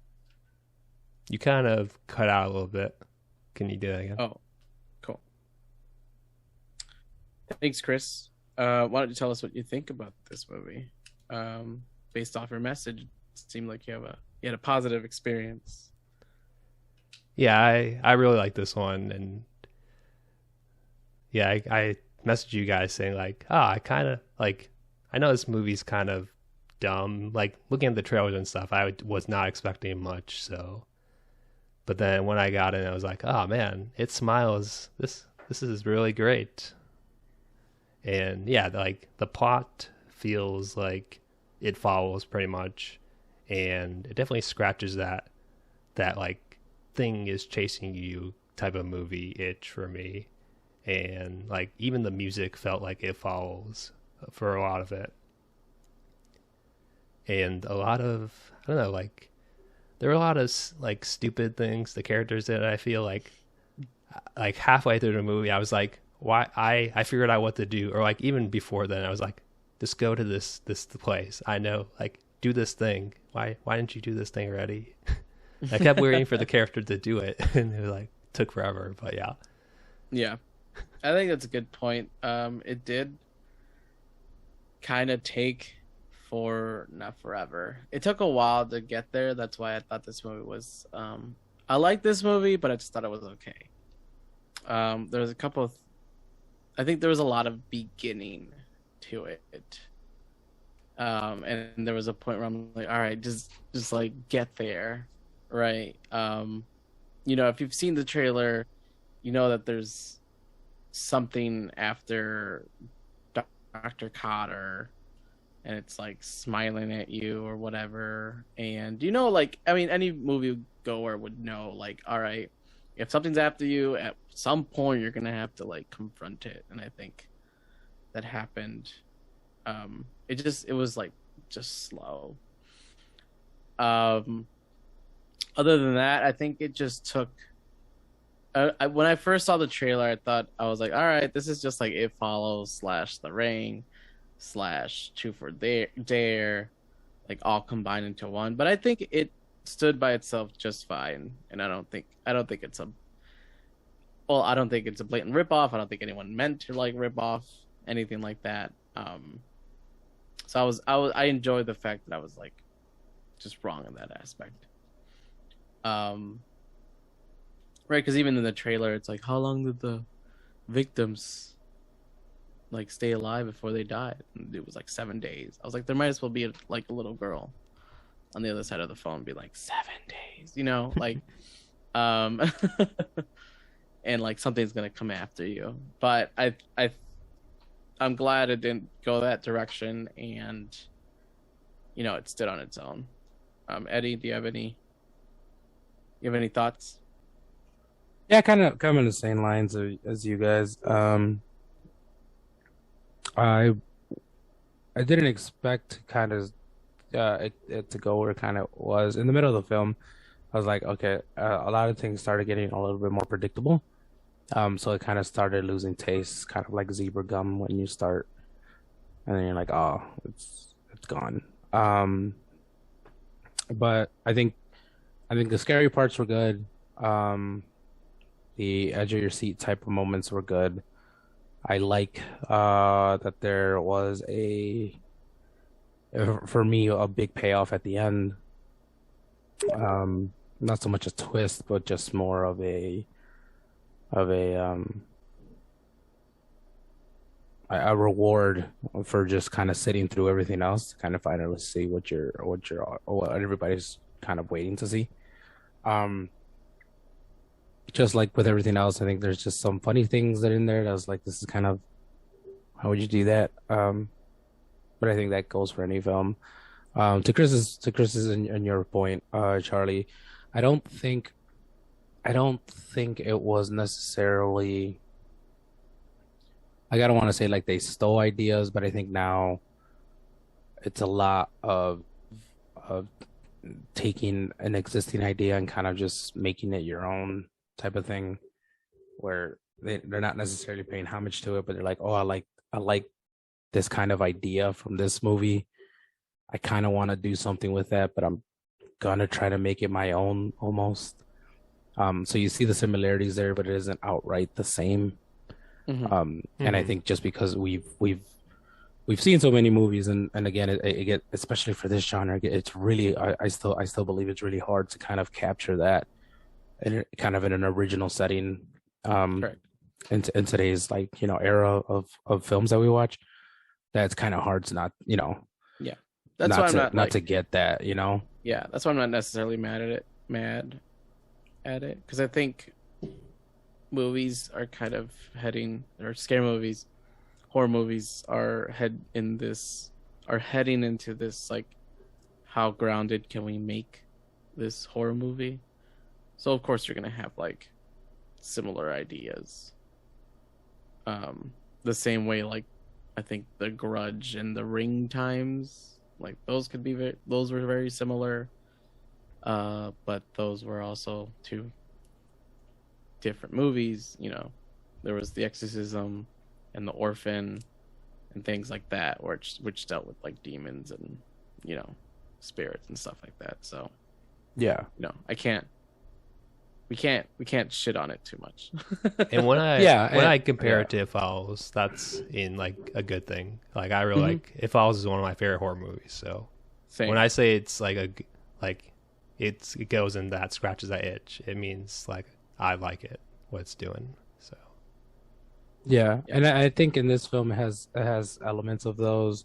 You kind of cut out a little bit. Can you do that again? Oh, cool. Thanks, Chris. Why don't you tell us what you think about this movie? Based off your message, it seemed like you had a positive experience. Yeah, I really like this one, and yeah, I messaged you guys saying like, I kind of like, I know this movie's kind of dumb. Like looking at the trailers and stuff, I was not expecting much. So, but then when I got in, I was like, oh man, it smiles. This is really great. And yeah, like the plot feels like it follows pretty much, and it definitely scratches that like thing is chasing you type of movie itch for me. And like even the music felt like it follows for a lot of it, and a lot of, I don't know, like there were a lot of like stupid things the characters did. I feel like halfway through the movie I was like, why? I figured out what to do, or like even before then I was like, just go to this place, I know, like do this thing. Why didn't you do this thing already? I kept waiting for the character to do it and it like took forever. But yeah. Yeah, I think that's a good point. It did kind of take for not forever. It took a while to get there. That's why I thought this movie was. I like this movie, but I just thought it was okay. There was a couple of. I think there was a lot of beginning to it. And there was a point where I'm like, all right, just like get there, right? If you've seen the trailer, you know that there's something after Dr. Cotter, and it's like smiling at you or whatever. And like, I mean, any movie goer would know, like, all right, if something's after you, at some point you're gonna have to like confront it. And I think that happened. It was like just slow. Other than that, I think it just took. When I first saw the trailer, I was like, all right, this is just like It Follows / The Ring / Truth or Dare, like all combined into one. But I think it stood by itself just fine, and I don't think it's a. Well, I don't think it's a blatant ripoff. I don't think anyone meant to like rip off anything like that. So I enjoyed the fact that I was like just wrong in that aspect. Right, because even in the trailer, it's like, how long did the victims like stay alive before they died? And it was like 7 days. I was like, there might as well be like a little girl on the other side of the phone, be like 7 days, like, and like something's gonna come after you. But I'm glad it didn't go that direction, and it stood on its own. Eddie, do you have any thoughts? Yeah, kind of in the same lines as you guys. I didn't expect kind of it to go where it kind of was in the middle of the film. I was like, okay, a lot of things started getting a little bit more predictable. So it kind of started losing taste, kind of like zebra gum when you start, and then you're like, oh, it's gone. But I think the scary parts were good. The edge of your seat type of moments were good. I like that there was for me, a big payoff at the end. not so much a twist, but just more of a reward for just kind of sitting through everything else, to kind of finally see what everybody's kind of waiting to see. Um, just like with everything else, I think there's just some funny things that are in there that I was like, this is kind of how would you do that? But I think that goes for any film. To Chris's and your point, Charlie, I don't think I don't think it was necessarily like I don't want to say like they stole ideas, but I think now it's a lot of taking an existing idea and kind of just making it your own type of thing where they're not necessarily paying homage to it, but they're like, oh, I like this kind of idea from this movie. I kind of want to do something with that, but I'm gonna try to make it my own almost. So you see the similarities there, but it isn't outright the same. Hmm. And I think just because we've seen so many movies, and again, it get especially for this genre, it's really I still believe it's really hard to kind of capture that in kind of in an original setting. Um, Correct. in today's like era of films that we watch, that's kind of hard to not Yeah. That's why I'm not not like, to get that yeah, that's why I'm not necessarily mad at it, because I think movies are kind of heading, or scary movies, horror movies are heading into this, like, how grounded can we make this horror movie? So of course you're gonna have like similar ideas. The same way, like, I think The Grudge and The Ring times, like, those were very similar. But those were also two different movies. There was The Exorcism and The Orphan and things like that, which dealt with like demons and you know spirits and stuff like that. So yeah. I can't we can't shit on it too much. And when I Yeah, when I and, compare yeah. it to It Follows, that's in like a good thing. Like I really Mhm. like It Follows is one of my favorite horror movies. So when Same. I say it's like like it goes in that scratches that itch, it means like I like it what it's doing. So Yeah, Yeah. and I think in this film it has elements of those.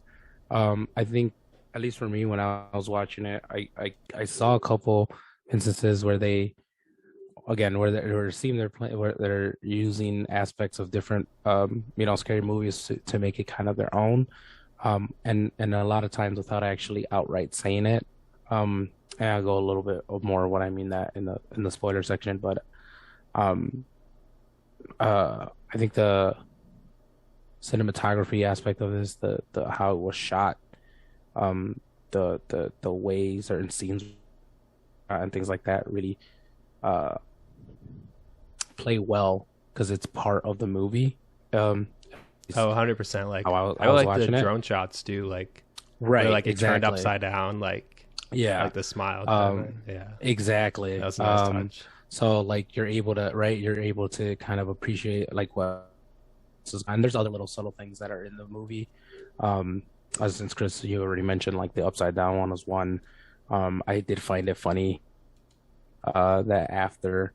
I think at least for me when I was watching it, I saw a couple instances where they again where it seemed where they're using aspects of different scary movies to make it kind of their own. And a lot of times without actually outright saying it. And I'll go a little bit more what I mean that in the spoiler section, but um I think the cinematography aspect of this, the how it was shot, the way certain scenes and things like that really uh play well because it's part of the movie. It's oh, 100%. Like how I I was like the watching it. drone shots too. Like where Right, like it turned exactly. upside down, Yeah. like the smile kind of. Um, Yeah, exactly. that was a nice touch. So like you're able to kind of appreciate like and there's other little subtle things that are in the movie. Um, as since Chris, you already mentioned like the upside down one was one. I did find it funny that after,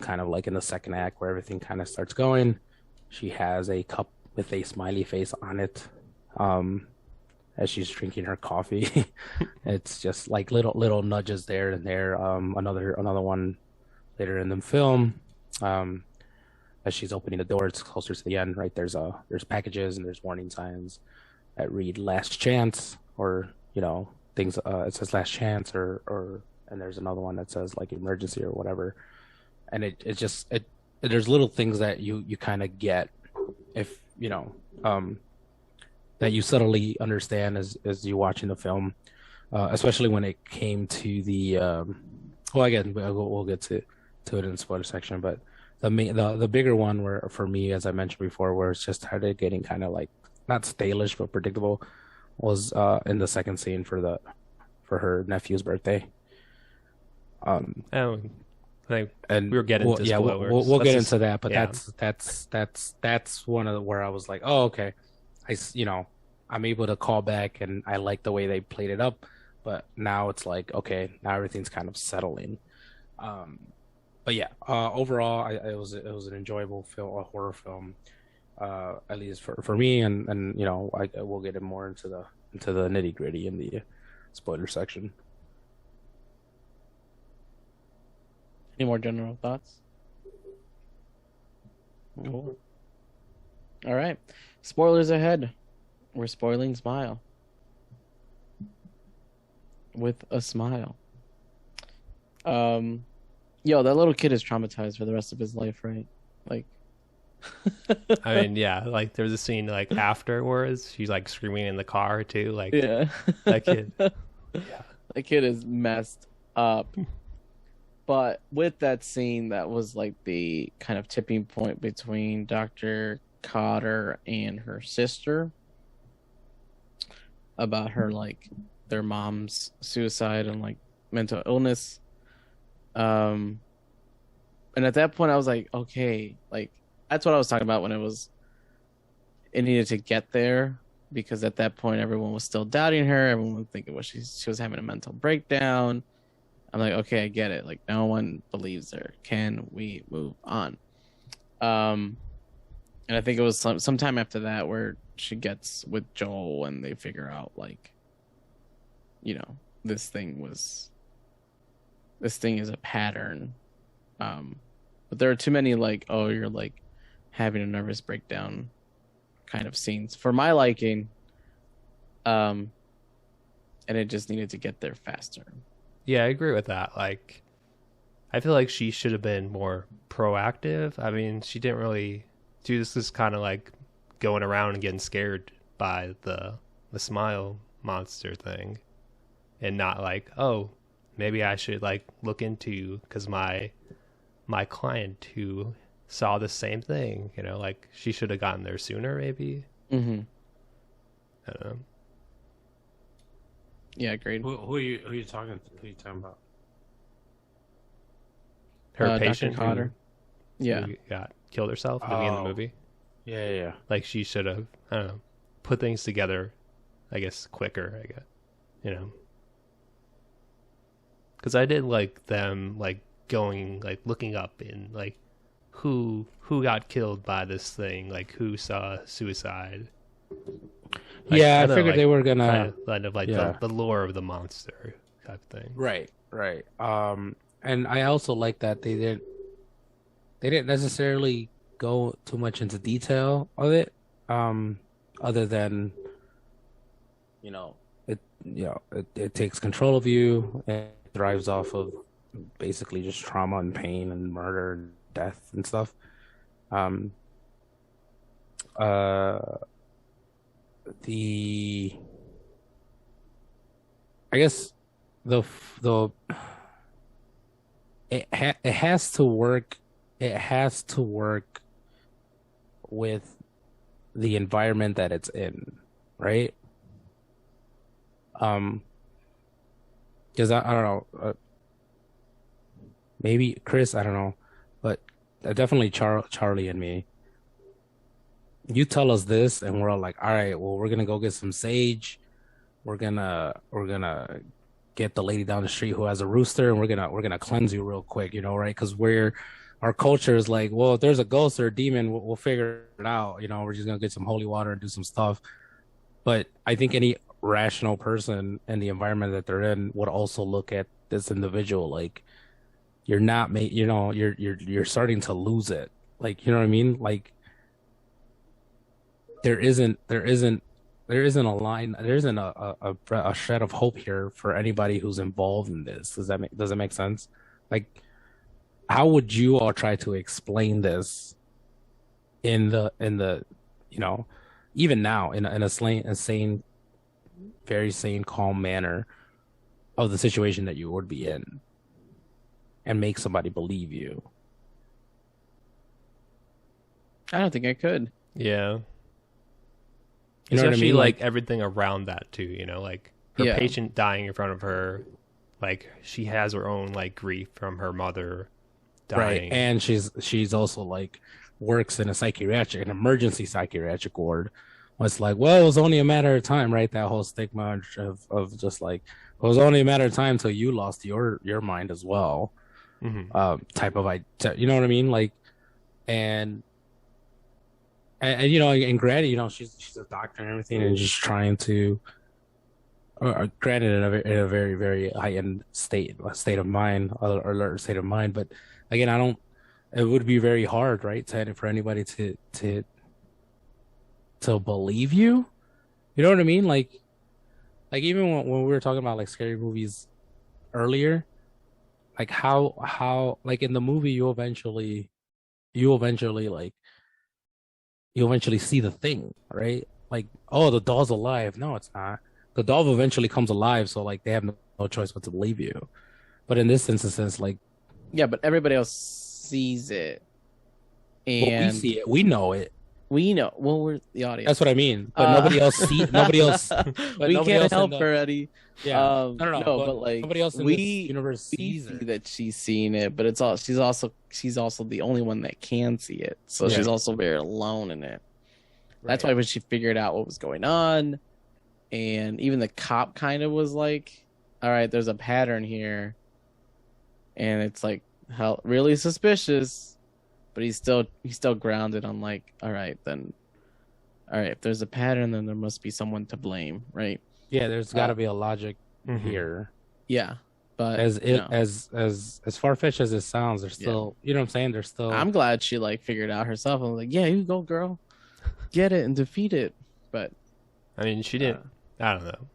kind of like in the second act where everything kind of starts going, she has a cup with a smiley face on it. Um, as she's drinking her coffee. It's just like little nudges there and there. Another one later in the film. Um, as she's opening the door, it's closer to the end, right? There's packages and there's warning signs that read "Last Chance" or things. It says "Last Chance" or and there's another one that says like "Emergency" or whatever. And it just there's little things that you kind of get if that you subtly understand as you watching the film, especially when it came to the well, again, we'll get to it in the spoiler section, but the bigger one where for me, as I mentioned before, where it's just started getting kind of like not stalish but predictable, was in the second scene for her nephew's birthday. And like And we were getting well, to yeah, spoilers. we'll Let's get just into that, but yeah. that's one of where I was like, oh, okay, I'm able to call back, and I like the way they played it up, but now it's like, okay, now everything's kind of settling. Um, but yeah, overall, it was an enjoyable film, a horror film, at least for me, and I will get it more into the nitty gritty in the spoiler section. Any more general thoughts? Cool. All right. Spoilers ahead. We're spoiling Smile with a smile. Um, Yo, that little kid is traumatized for the rest of his life, right? Like, I mean, yeah, like there's a scene like afterwards, she's like screaming in the car too, like yeah, that kid. that Yeah. kid is messed up. But with that scene, that was like the kind of tipping point between Dr. Cotter and her sister about her like their mom's suicide and like mental illness. Um, and at that point, I was like, okay, like that's what I was talking about when it needed to get there because at that point everyone was still doubting her. Everyone was thinking she was having a mental breakdown. I'm like, okay, I get it. Like no one believes her. Can we move on? Um, and I think it was sometime after that where she gets with Joel and they figure out like, you know, this thing is a pattern. But there are too many like, oh, you're like having a nervous breakdown kind of scenes for my liking. Um, and it just needed to get there faster. Yeah, I agree with that. Like, I feel like she should have been more proactive. I mean, she didn't really do this. Is kind of like going around and getting scared by the smile monster thing, and not like, oh, maybe I should like look into because my client who saw the same thing. You know, like she should have gotten there sooner. Maybe. Mm-hmm. I don't know. Yeah, agreed. Who are you talking to? Who are you talking about? Her Dr. patient Cotter. Yeah. who got killed herself at the beginning of the Oh, movie. yeah, yeah. Like she should have, I don't know, put things together, I guess, quicker, I guess, you know. Because I did like them, like, going, like, looking up in, like, who got killed by this thing, like, who saw suicide. Like, Yeah, I don't know, figured like, they were gonna. kind of like Yeah, the lore of the monster type thing. right, right. And I also like that they didn't necessarily go too much into detail of it, other than it takes control of you and thrives off of basically just trauma and pain and murder and death and stuff. Um, uh, the I guess the it has to work. It has to work with the environment that it's in, right? Um, because I don't know, maybe Chris, I don't know, but definitely Charlie and me. You tell us this, and we're all like, all right, well, we're gonna go get some sage. We're gonna get the lady down the street who has a rooster, and we're gonna cleanse you real quick, right? Because our culture is like, well, if there's a ghost or a demon, we'll figure it out. We're just gonna get some holy water and do some stuff. But I think any rational person and the environment that they're in would also look at this individual like you're not made, you're starting to lose it. Like, you know what I mean? Like there isn't a line, there isn't a shred of hope here for anybody who's involved in this. Does it make sense? Like, how would you all try to explain this in the you know even now in a sane, very sane, calm manner of the situation that you would be in and make somebody believe you? I don't think I could. Yeah. You know what I Especially mean? like everything around that too, like her Yeah. patient dying in front of her, like she has her own like grief from her mother Right. dying. And she's also like works in an emergency psychiatric ward. It's like, well, it was only a matter of time, right? That whole stigma of just like, it was only a matter of time till you lost your mind as well. Hmm. type of idea. You know what I mean? Like, and you know, and granted, you know, she's a doctor and everything, and just trying to, granted, in a very very high end state of mind, alert state of mind. But again, I don't. It would be very hard, right, for anybody to believe you. You know what I mean? Like even when we were talking about like scary movies earlier, like how like in the movie you eventually like you eventually see the thing, right? Like, oh, the doll's alive. No, it's not. The doll eventually comes alive, so like they have no choice but to believe you. But in this instance, like, Yeah, but everybody else sees it, well, we and see it, we know it. we know. Well, we're the audience. That's what I mean. But nobody else nobody else. But we nobody can't else in help the her, Eddie. yeah. No, no, no. No, But but like nobody else in this universe we sees see her. that she's seen it, but it's all she's also the only one that can see it. So Yeah. she's also very alone in it. That's Right. why when she figured out what was going on, and even the cop kind of was like, "All right, there's a pattern here," and it's like, how really suspicious, but he's still grounded on like, all right, then, all right, if there's a pattern, then there must be someone to blame, right? Yeah, there's got to be a logic Mhm. here. Yeah, but As you it know, as far fetched as it sounds, there's still, you know what I'm saying? There's still I'm glad she like figured it out herself. I'm like, yeah, you go, girl, get it and defeat it. But I mean, she didn't. I don't know.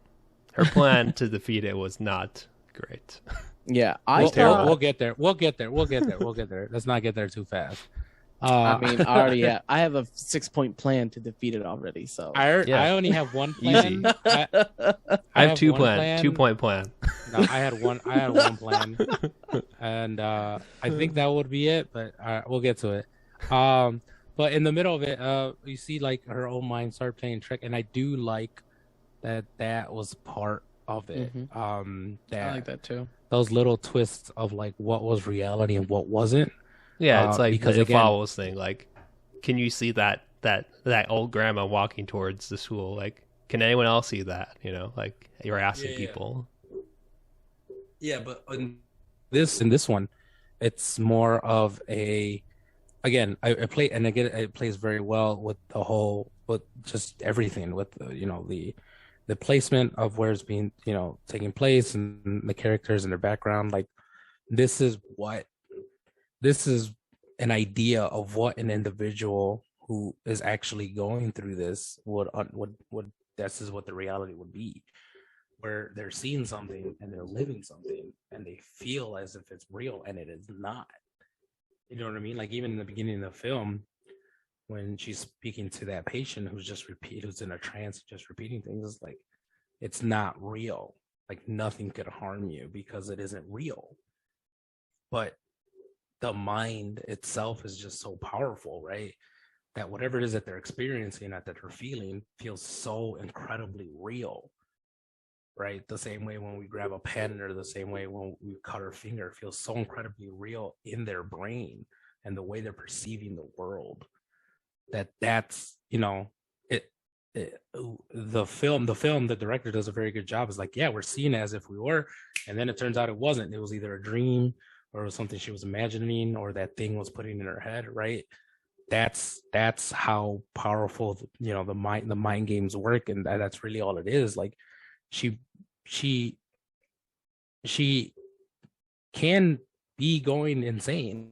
Her plan to defeat it was not great. yeah, I we'll, thought. we'll get there. We'll get there. We'll get there. We'll get there. Let's not get there too fast. I mean, I already have, I have a 6-point plan to defeat it already. So Yeah. I only have one plan. Easy. I have two one plan, 2-point plan. No, I had one plan, and I think that would be it. But we'll get to it. But in the middle of it, you see like her own mind start playing trick, and I do like that was part of it. I That like that too. those little twists of like what was reality and what wasn't. Yeah, it's like because the again, follows thing. Like, can you see that old grandma walking towards the school? Like, can anyone else see that? You know, like you're asking people. Yeah, but in this one, it's more of a again. I play and again it plays very well with the whole with just everything with the, you know the placement of where it's being taking place and the characters and their background. Like this is what this is an idea of what an individual who is actually going through this would this is what the reality would be, where they're seeing something and they're living something and they feel as if it's real and it is not. You know what I mean? Like even in the beginning of the film, when she's speaking to that patient who's in a trance, just repeating things, like it's not real. Like nothing could harm you because it isn't real. But the mind itself is just so powerful, right? That whatever it is that they're experiencing, that they're feeling, feels so incredibly real, right? The same way when we grab a pen, or the same way when we cut our finger, it feels so incredibly real in their brain and the way they're perceiving the world. That's the director does a very good job. Is like, yeah, we're seeing it as if we were, and then it turns out it wasn't. It was either a dream or it was something she was imagining, or that thing was putting in her head, right? That's how powerful the mind games work, and that's really all it is. Like she she she can be going insane.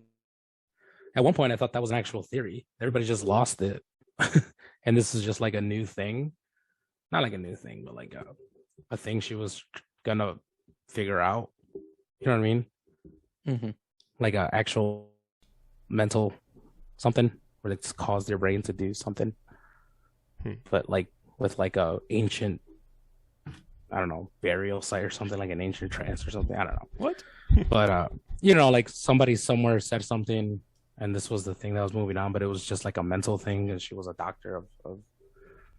At one point I thought that was an actual theory. Everybody just lost it. And this is just like a new thing. Not like a new thing, but like a thing she was gonna figure out. You know what I mean? Mm-hmm. Like a actual mental something where it's caused their brain to do something. But like with like a ancient, I don't know, burial site or something, like an ancient trance or something. I don't know. What? But like somebody somewhere said something, and this was the thing that was moving on, but it was just like a mental thing, and she was a doctor of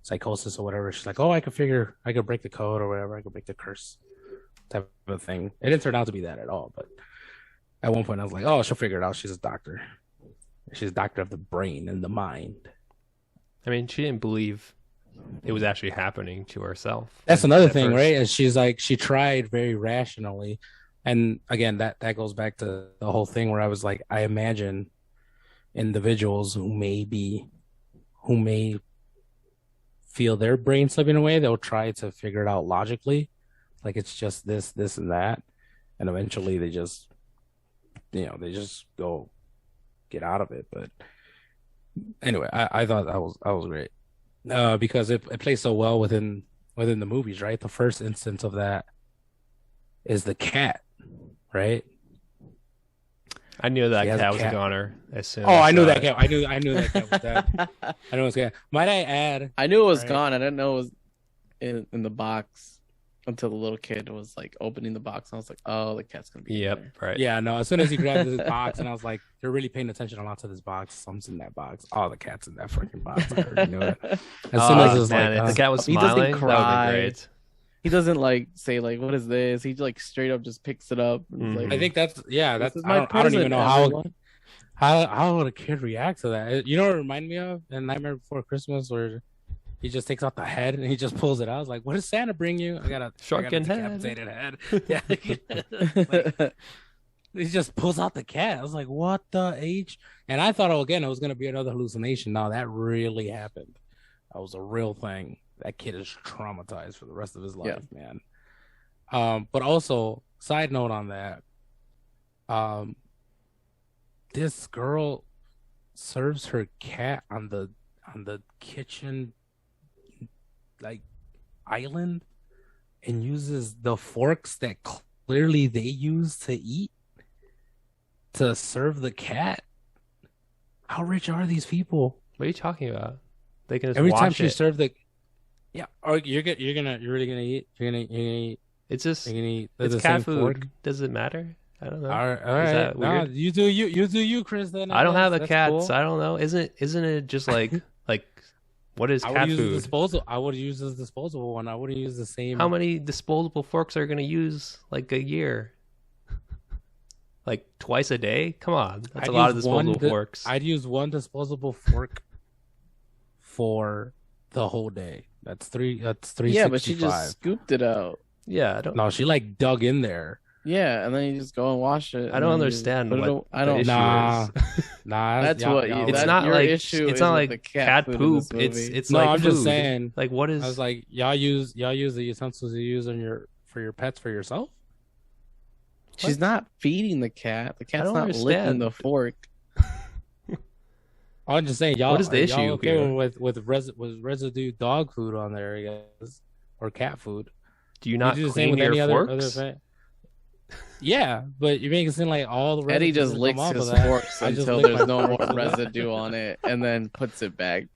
psychosis or whatever. She's like, oh, I could break the code or whatever, I could break the curse type of thing. It didn't turn out to be that at all, but at one point I was like, oh, she'll figure it out. She's a doctor. She's a doctor of the brain and the mind. I mean, she didn't believe it was actually happening to herself. That's another thing, first. right? And she's like, she tried very rationally, And again, that goes back to the whole thing where I was like, I imagine individuals who may feel their brain slipping away, they'll try to figure it out logically. Like it's just this, and that. And eventually they just go get out of it. But anyway, I thought that was great. Because it plays so well within the movies, right? The first instance of that is the cat, right? I knew He that has a cat was a cat. goner as soon as Oh, I I knew saw that it. cat. I knew that cat was dead. I know it's cat. Might I add, I knew it was right? gone. I didn't know it was in the box until the little kid was like opening the box. I was like, oh, the cat's gonna be in Yep, there. right. Yeah, no, as soon as he grabbed his box, and I was like, they're really paying attention a lot to this box. Something's in that box. Oh, the cat's in that freaking box. I already knew it. As soon as Oh, it's man, like, if the cat was He doesn't smiling, that would cry. be great. He doesn't like say like, what is this? He like straight up just picks it up. And is Mhm. like, I think that's this is I my don't even present, know everyone. how would a kid react to that? You know what it reminded me of? In Nightmare Before Christmas, where he just takes out the head and he just pulls it out. I was like, what does Santa bring you? I got a Shrunken decapitated head. Yeah. Like, he just pulls out the cat. I was like, what the H? And I thought, oh, again, it was going to be another hallucination. No, that really happened. That was a real thing. That kid is traumatized for the rest of his life, man. But also, side note on that, this girl serves her cat on the kitchen like island and uses the forks that clearly they use to eat to serve the cat. How rich are these people? What are you talking about? They can just Every time wash she it. served the yeah, or you're really gonna eat. You're gonna eat. It's just You're gonna eat it's the cat same food. fork. Does it matter? I don't know. All right. Is that Nah, weird? you do you, Chris. Then I don't have a That's cat, cool. so I don't know. Isn't it just like what is I would cat use food? disposal. I would use this disposable one. I wouldn't use the same. How many disposable forks are gonna use like a year? Like twice a day? Come on, that's a lot of disposable forks. I'd use one disposable fork for the whole day. That's three. That's three. Yeah, but she just scooped it out. Yeah, I don't. No, she like dug in there. Yeah, and then you just go and wash it. I don't understand what I the don't. issue Nah, is. nah. That's y'all- what y'all- you- It's that- not your like issue it's is not with like the cat food in poop. this It's movie. it's No, like I'm just food. saying. Like what is? I was like, y'all use the utensils you use on for your pets for yourself. She's not feeding the cat. The cat's don't not licking understand. the fork. I'm just saying, y'all. What is the are issue y'all okay here? with residue dog food on there, I guess, or cat food? Do you not do the same clean with your any forks? other pet. Yeah, but you make it seem like all the Eddie residue just come licks off his of that. forks I just until lick there's my no more forks with that. residue on it, and then puts it back.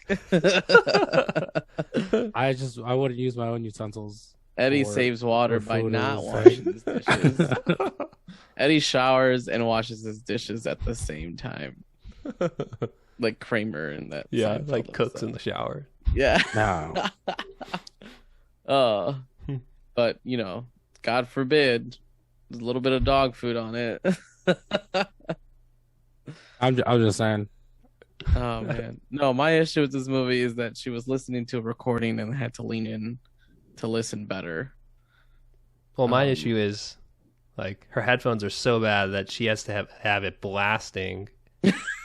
I wouldn't use my own utensils. Eddie for- saves water for by food not or washing his anything. dishes. Eddie showers and washes his dishes at the same time, like Kramer in that. Yeah, Seinfeld like cooks episode. in the shower. Yeah. No. But God forbid, there's a little bit of dog food on it. I'm just saying. Oh man, no. My issue with this movie is that she was listening to a recording and had to lean in to listen better. Well, my issue is like her headphones are so bad that she has to have it blasting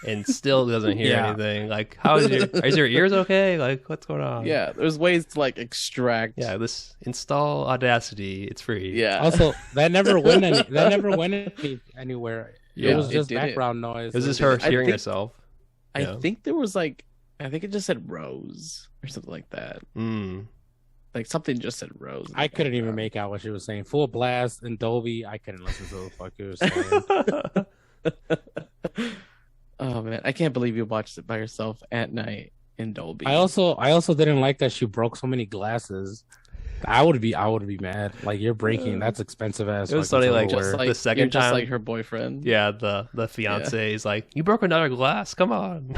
and still doesn't hear Yeah. anything. Like, how is your ears okay? Like, what's going on? Yeah, there's ways to like extract. Yeah, this install Audacity. It's free. Yeah. Also, that never went anywhere. Yeah, It was it just didn't. background noise. This is her I hearing think- herself. I Yeah. think there was like, I think it just said Rose or something like that. Mm. Like something just said Rose. in the I couldn't even background. make out what she was saying. Full blast in Dolby. I couldn't listen to the fuck she was saying. Oh man, I can't believe you watched it by yourself at night in Dolby. I also didn't like that she broke so many glasses. I would be mad. Like, you're breaking. That's expensive ass. It was fucking funny, like, silverware. just like the second you're just time- like her boyfriend. Yeah, the fiance is like, you broke another glass. Come on.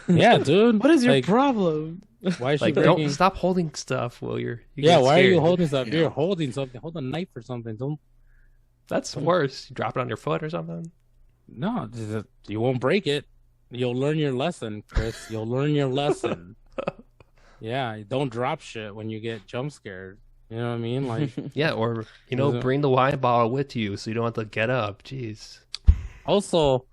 yeah, dude. What is your like, problem? why is she Like, breaking? don't stop holding stuff while you Yeah, get why are you scared. holding stuff? Yeah. You're holding something. Hold a knife or something. Don't. That's worse. You drop it on your foot or something. No, you won't break it. You'll learn your lesson, Chris. You'll learn your lesson. Yeah, don't drop shit when you get jump scared. You know what I mean? Like, Yeah, or is it- bring the wine bottle with you so you don't have to get up. Jeez. also,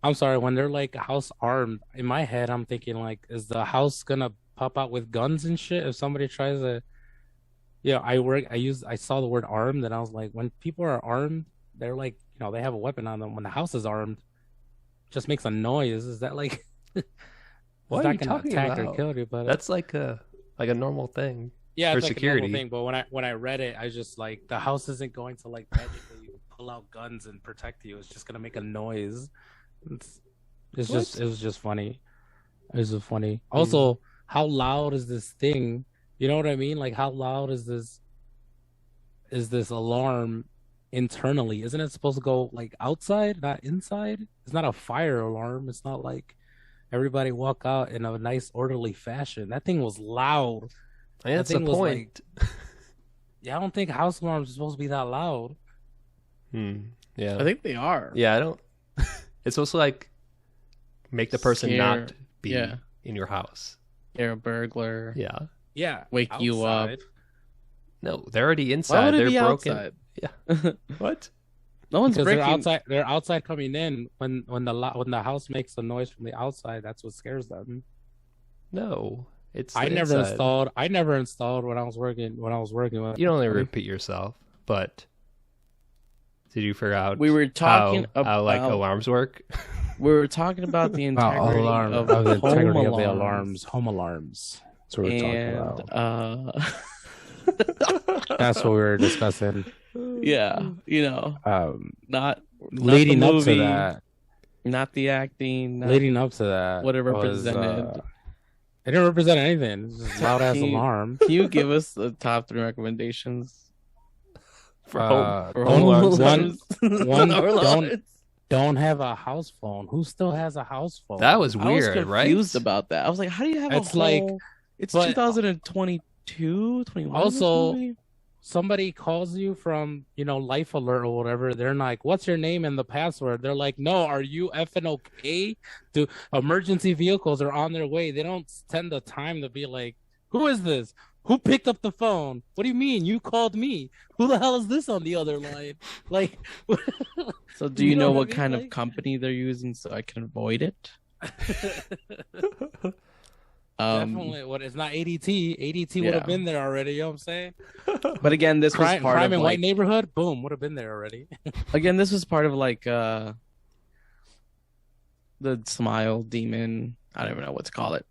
I'm sorry, when they're like house armed, in my head, I'm thinking like, is the house gonna pop out with guns and shit if somebody tries to? Yeah, I saw the word armed, and I was like, when people are armed, they're like, they have a weapon on them. When the house is armed, it just makes a noise. Is that like, it's What are not you gonna talking attack or about? kill you, but That's like a normal thing yeah, for it's like a normal security. thing. But when I read it, I just like the house isn't going to like magically pull out guns and protect you. It's just gonna make a noise. It's What? it was just funny. It was just funny. Hmm. Also, how loud is this thing? You know what I mean? Like how loud is this alarm internally? Isn't it supposed to go like outside, not inside? It's not a fire alarm. It's not like everybody walk out in a nice orderly fashion. That thing was loud. I mean, That that's the thing was like, point. yeah, I don't think house alarms are supposed to be that loud. Hmm. I Yeah. think they are. Yeah, I don't. It's supposed to like make the person Scare. not be Yeah. in your house. Scare a burglar. Yeah. Yeah, Wake you up. outside. No, they're already Why inside. would it They're be broken. outside? Yeah. What? No one's Because they're breaking. outside. They're outside coming in when the house makes a noise from the outside. That's what scares them. No, it's I the never inside. installed. I never installed when I was working with. You don't only repeat yourself, but did you figure out We were talking how like about. alarms work? We were talking about the integrity of the home integrity of the alarms, alarms, home alarms. That's what we're talking and about. That's what we were discussing. yeah, Um, not the leading up to movie, that, not the acting, not leading up to that, what it was represented. it didn't represent anything. It's just loud ass Can you, alarm. can you give us the top 3 recommendations For home Don't home alarms. one Home alarms. don't have a house phone. Who still has a house phone? That was I was weird, right? confused about that. I was like, how do you have It's a like, whole? It's but 2022, 21. also, This movie? somebody calls you from, Life Alert or whatever. They're like, "What's your name and the password?" They're like, "No, are you effing okay?" Do emergency vehicles are on their way. They don't spend the time to be like, "Who is this? Who picked up the phone? What do you mean you called me? Who the hell is this on the other line?" Like, So, do you know what I what mean? kind of Like, company they're using so I can avoid it? Um, definitely. What? It's not ADT. ADT would have yeah. been there already. You know what I'm saying? But again, this was Crime, part crime of in white like neighborhood. Boom, would have been there already. this was part of like the smile demon. I don't even know what to call it.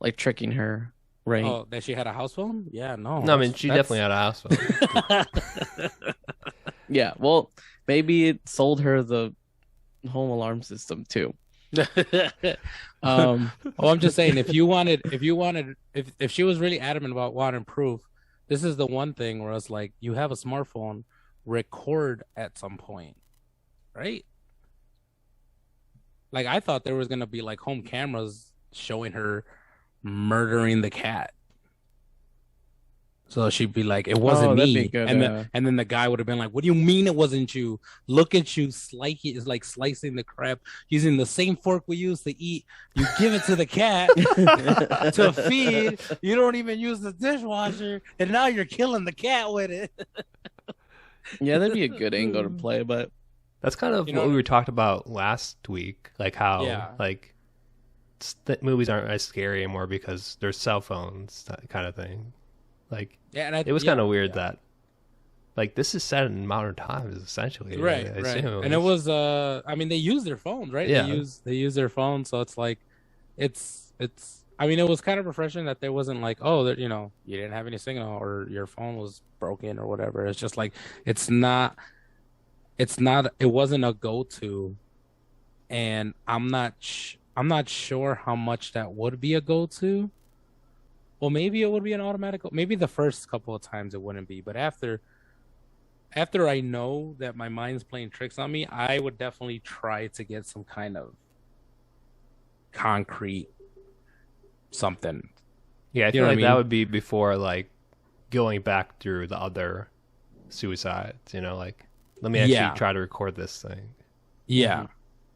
Like tricking her, right? Oh, that she had a house phone? Yeah, no. No, I mean she definitely had a house phone. Yeah. Well, maybe it sold her the home alarm system too. Oh, I'm just saying, if she was really adamant about wanting proof, this is the one thing where it's like, you have a smartphone, record at some point, right? Like, I thought there was gonna be like home cameras showing her murdering the cat. So she'd be like, "It wasn't that'd be me," good. and then the guy would have been like, "What do you mean it wasn't you? Look at you, slicing the crab using the same fork we use to eat. You give it to the cat to feed. You don't even use the dishwasher, and now you're killing the cat with it." Yeah, that'd be a good angle to play, but That's kind of You know what what we I- were talking about last week, like how Yeah. like movies aren't as scary anymore because there's cell phones, that kind of thing. Like Yeah, it was kind of weird yeah. that like this is set in modern times essentially. Right, I right. assume. And it was I mean, they use their phones, right? Yeah. They use their phones, so it's like it's I mean, it was kind of refreshing that there wasn't like, oh, that you didn't have any signal or your phone was broken or whatever. It's just like it wasn't a go-to, and I'm not sure how much that would be a go-to. Well, maybe it would be an automatic. Maybe the first couple of times it wouldn't be, but after I know that my mind's playing tricks on me, I would definitely try to get some kind of concrete something. Yeah, I You feel know what I like that mean? would be before like going back through the other suicides, like let me actually Yeah. try to record this thing. Yeah.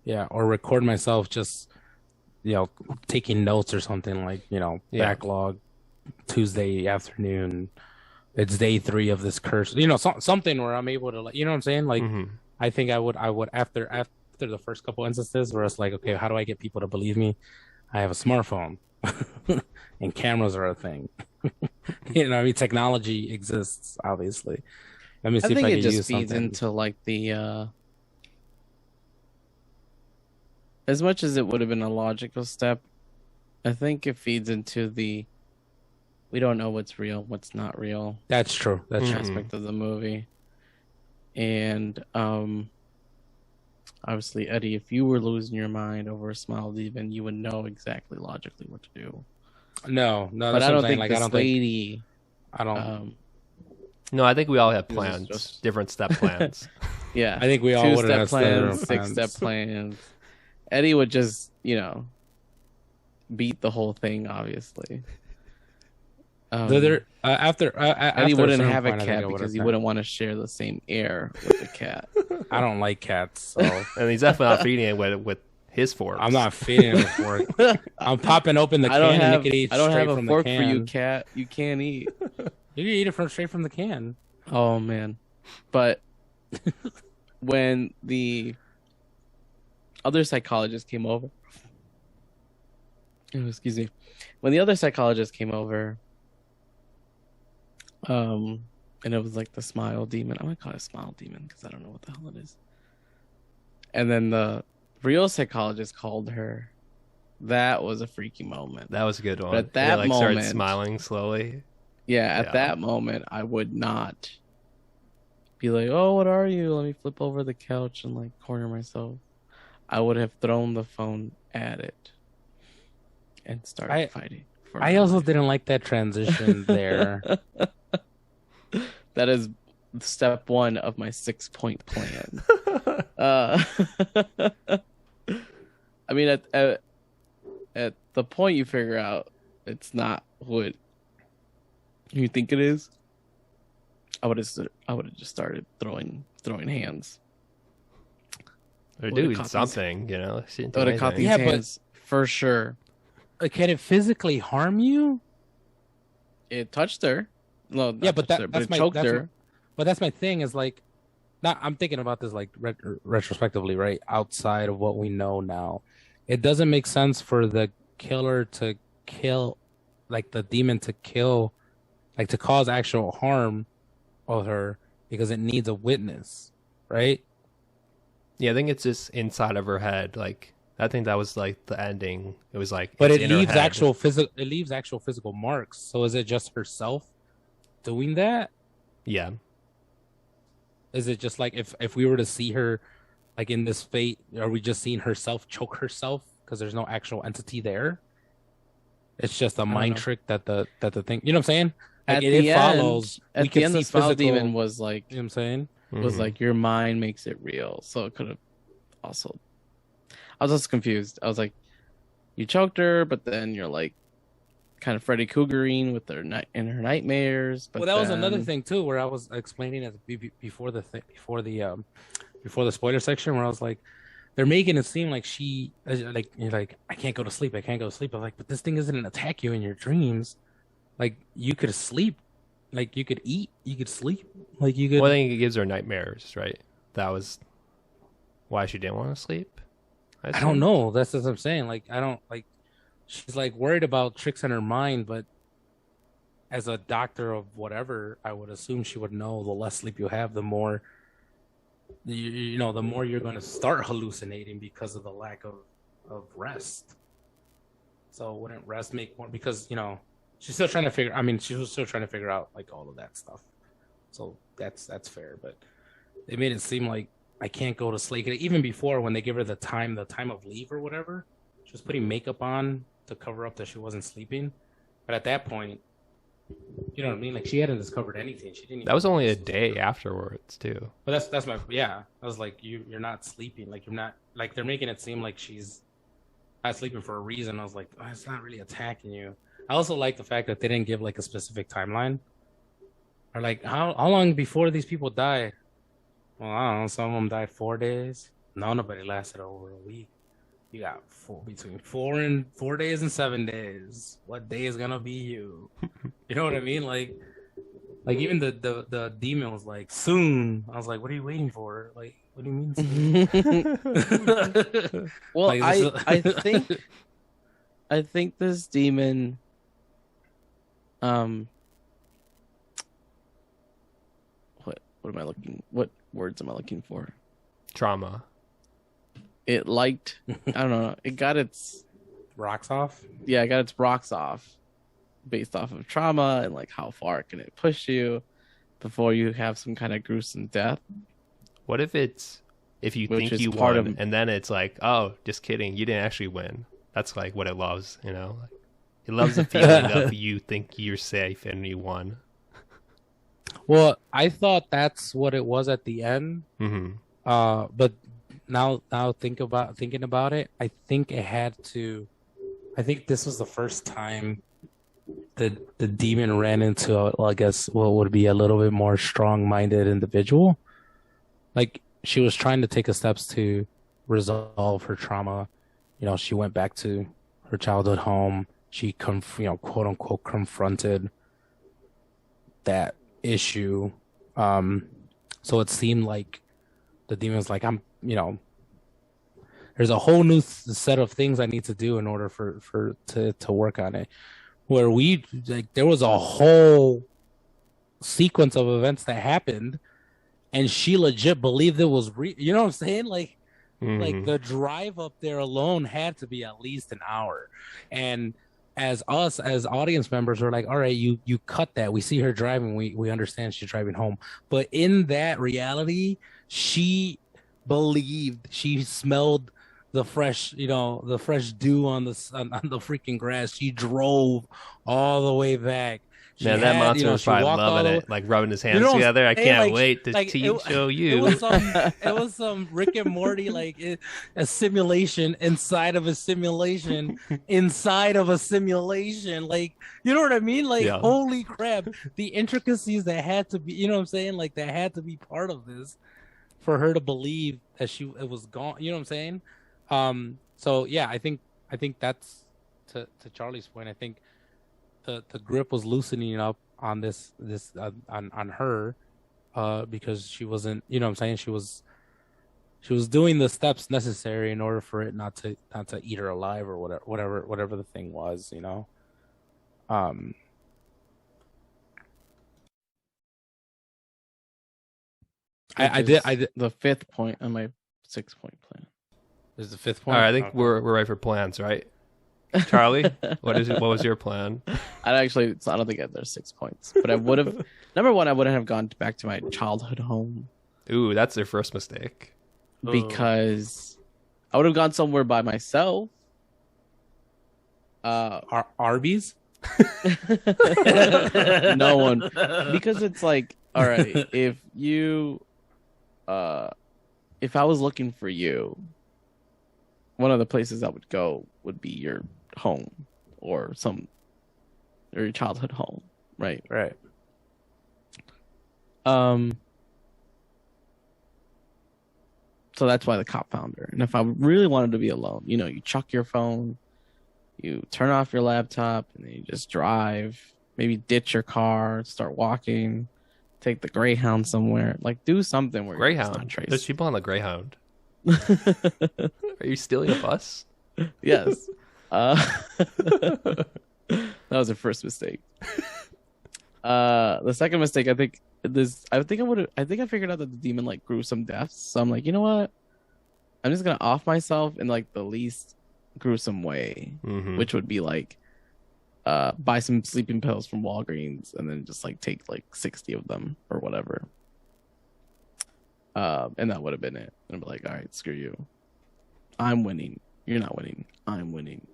Yeah. Or record myself just, taking notes or something like, Yeah. backlog Tuesday afternoon it's day three of this curse. Something where I'm able to like, you know what I'm saying? Like, Hmm. I think I would after the first couple instances where it's like, okay, how do I get people to believe me? I have a smartphone, and cameras are a thing. I mean, technology exists, obviously. Let me I see if think I it can just use feeds something. into like the as much as it would have been a logical step, I think it feeds into the we don't know what's real, what's not real That's true. That's true. Hmm. aspect of the movie. And obviously, Eddie, if you were losing your mind over a smile demon, you would know exactly logically what to do. No, no, But that's I what I'm don't saying. think Like, I this don't think lady, I don't. um, No, I think we all have she was plans, just different step plans. yeah, I think we all wouldn't two-step have stood plans, our six-step fans. plans. Eddie would just, beat the whole thing, obviously. There, Eddie after a wouldn't certain have a point, I think I cat would because have he done. wouldn't want to share the same air with the cat. I don't like cats, so And he's definitely not feeding it with his I'm forks. not feeding him a fork. I'm popping open the can and it can eat I don't have straight a from the fork for you, can. cat. You can't eat. You can eat it from straight from the can. Oh man. But when the other psychologist came over, oh, excuse me. When the other psychologist came over, and it was like the smile demon. I'm gonna call it smile demon because I don't know what the hell it is. And then the real psychologist called her. That was a freaky moment. That was a good But one. at And it that like started moment, smiling slowly. yeah, at Yeah. that moment, I would not be like, "Oh, what are you?" Let me flip over the couch and like corner myself. I would have thrown the phone at it and started I fighting for I my also life. didn't like that transition there. That is step one of my 6-point plan. Uh, I mean, at the point you figure out it's not what you think it is, I would have just started throwing hands. They're Would have doing caught something, She didn't I do would have caught these anything. Yeah, but hands for sure. can it physically harm you? It touched her. No, Yeah, not but touched her, but it choked her. that's my thing is like, not I'm thinking about this like retrospectively, right? Outside of what we know now, it doesn't make sense for the killer to kill, like the demon to kill, like to cause actual harm of her because it needs a witness, right? Yeah, I think it's just inside of her head. Like I think that was like the ending. It was like But it's in her head. it leaves actual physical marks. So is it just herself doing that? Yeah. Is it just like if we were to see her like in this fate, are we just seeing herself choke herself because there's no actual entity there? It's just a I don't mind know. trick that the thing, you know what I'm saying? Like At it the follows. end, We at the could end, see the smile physical, demon you know what I'm saying? Hmm. your mind makes it real. So it could have also. I was just confused. I was like, you choked her, but then you're like kind of Freddy Cougarine with her night in her nightmares. Well, But that was another then thing too, where I was explaining it before the spoiler section, where I was like, they're making it seem like she like you're like I can't go to sleep, I can't go to sleep. I'm like, but this thing isn't gonna attack you in your dreams. Like you could sleep, like you could eat, you could sleep, like you Well, I could. think it gives her nightmares, right? That was why she didn't want to sleep. I I don't assume. know. That's what I'm saying. Like I don't like. She's like worried about tricks in her mind, but as a doctor of whatever, I would assume she would know the less sleep you have, the more the more you're going to start hallucinating because of the lack of rest. So wouldn't rest make more because she's still trying to figure. I mean, she was still trying to figure out like all of that stuff. So that's fair, but they made it seem like I can't go to sleep. Even before when they give her the time of leave or whatever, she was putting makeup on to cover up that she wasn't sleeping. But at that point, you know what I mean? Like she hadn't discovered anything. She didn't That even was know only a this was day her. afterwards too. But that's my yeah. I was like, you're not sleeping. Like you're not like they're making it seem like she's not sleeping for a reason. I was like, oh, it's not really attacking you. I also like the fact that they didn't give like a specific timeline. Or like how long before these people died? Well, I don't know. Some of them died 4 days. No, nobody lasted over a week. You got between 4 days and 7 days. What day is gonna be you? You know what I mean? Like Like even the demon was like soon. I was like, what are you waiting for? Like, what do you mean soon? Well, Like this I is I think I think this demon um what am I looking what words am I looking for? Trauma. It liked I don't know, it got its rocks off. yeah, it got its rocks off based off of trauma and like how far can it push you before you have some kind of gruesome death, What if you which think is you part won of and then it's like, oh, just kidding, you didn't actually win. That's like what it loves, you know? Like, it loves the feeling of you think you're safe and you won. Well, I thought that's what it was at the end. Hmm. But now thinking about it, I think it had to. I think this was the first time the demon ran into, well, I guess, what would be a little bit more strong-minded individual. Like she was trying to take the steps to resolve her trauma. She went back to her childhood home. She quote unquote confronted that issue. Um, so it seemed like the demon's like, there's a whole new set of things I need to do in order to work on it. Where we like there was a whole sequence of events that happened, and she legit believed it was real. You know what I'm saying? Like Hmm. the drive up there alone had to be at least an hour. And as us as audience members were like, all right, you cut that. We see her driving, we understand she's driving home. But in that reality, she believed she smelled the fresh dew on the freaking grass. She drove all the way back. She Man, that had, monster was she probably walked all loving the way. it, like rubbing his You hands know what I'm together. I saying? can't wait to Like show it was you. some Rick and Morty a simulation inside of a simulation inside of a simulation. Like, you know what I mean? Like, Yeah. holy crap, the intricacies that had to be, you know what I'm saying? Like that had to be part of this for her to believe that it was gone. You know what I'm saying? So yeah, I think that's to Charlie's point. I think the grip was loosening up on this on her, because she wasn't, you know what I'm saying, she was doing the steps necessary in order for it not to eat her alive, or whatever the thing was. um I which I did I is did the fifth point on my 6 point plan. There's the fifth All point. right, I think Okay. we're ready for plans, right? Charlie, what was your plan? I don't think there's 6 points, but I would have. Number one, I wouldn't have gone back to my childhood home Ooh, that's their first mistake. because I would have gone somewhere by myself. Arby's. No one, because it's like, all right, if I was looking for you, one of the places I would go would be your home or your childhood home, right? Right. Um, so that's why the cop found her. And if I really wanted to be alone, you chuck your phone, you turn off your laptop, and then you just drive. Maybe ditch your car, start walking, take the Greyhound somewhere. Like do something where you're just not Greyhound. There's traced. people on the Greyhound. Are you stealing a bus? Yes. That was her first mistake. The second mistake, I think I figured out that the demon like grew some deaths. So I'm like, you know what? I'm just gonna off myself in like the least gruesome way, Hmm. which would be like buy some sleeping pills from Walgreens and then just like take like 60 of them or whatever. And that would have been it. And I'd be like, all right, screw you. I'm winning. You're not winning. I'm winning.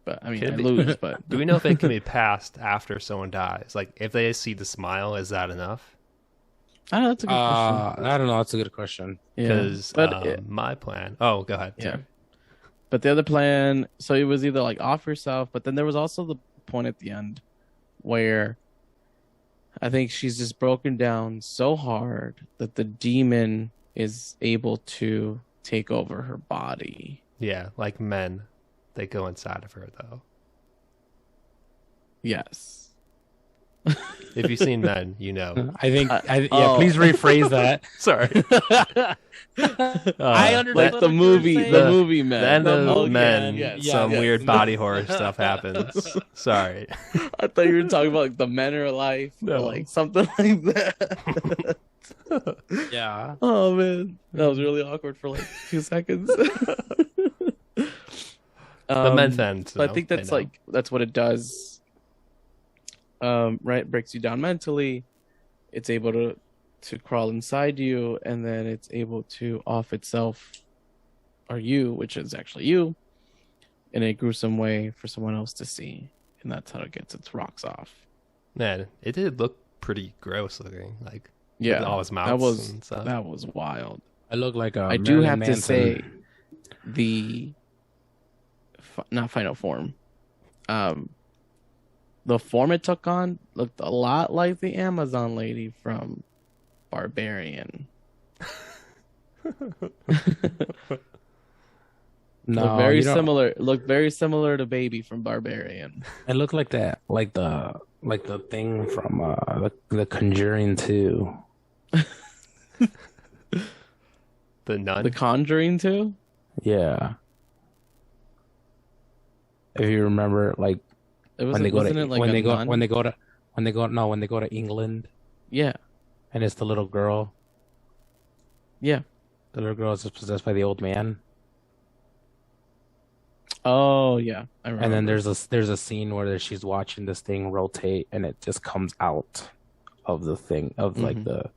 But I mean, I lose, but Do we know if it can be passed after someone dies? Like, if they see the smile, is that enough? I don't know, that's a good question. I don't know. That's a good question. Yeah. Because But my plan. Oh, go ahead. yeah. Sorry. But the other plan, so it was either like off yourself, but then there was also the point at the end where I think she's just broken down so hard that the demon is able to take over her body. Yeah, like men, they go inside of her though. Yes. If you've seen Men, you know. I think, yeah, oh. please rephrase that. Sorry. I understood Like the what you were movie, saying. the movie Man. The end of movie Men, Man, yes, some yes. weird body horror stuff happens. Sorry. I thought you were talking about like the Men Are Alive, or No. like something like that. Yeah. Oh man, that was really awkward for like 2 seconds. The Men fans. But I think that's that's what it does. Right, it breaks you down mentally. It's able to crawl inside you, and then it's able to off itself, or you, which is actually you, in a gruesome way for someone else to see, and that's how it gets its rocks off. Man, it did look pretty gross looking. Like, Yeah, with all his mouths and stuff. that was wild. I look like a I do Marilyn have Manson. to say, the not final form, the form it took on looked a lot like the Amazon lady from Barbarian. No, Looked very you don't- similar. Looked very similar to Baby from Barbarian. It looked like that, like the thing from the Conjuring 2. The Nun. The Conjuring too. Yeah. If you remember, like It was when they go wasn't to it like when a they go nun? when they go to England Yeah, and it's the little girl. yeah. The little girl is just possessed by the old man. Oh yeah, I remember. And then there's a scene where she's watching this thing rotate and it just comes out of the thing of like Mhm. the.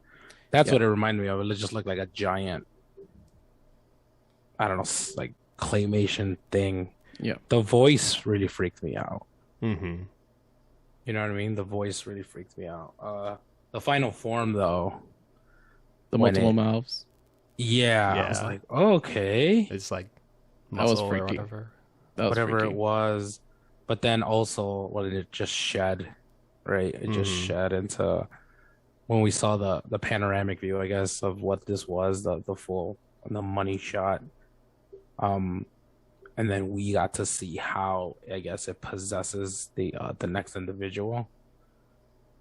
That's Yeah. what it reminded me of. It just looked like a giant, I don't know, like claymation thing. Yeah. The voice really freaked me out. Mm-hmm. You know what I mean? The voice really freaked me out. The final form though, the when multiple it- mouths. I was Yeah. like, okay, It's like That was muscle or freaky. whatever. That was whatever freaky. it was. But then also, what did it just shed? Right? It just Mhm. shed into when we saw the panoramic view, I guess, of what this was, the full the money shot. And then we got to see how I guess it possesses the next individual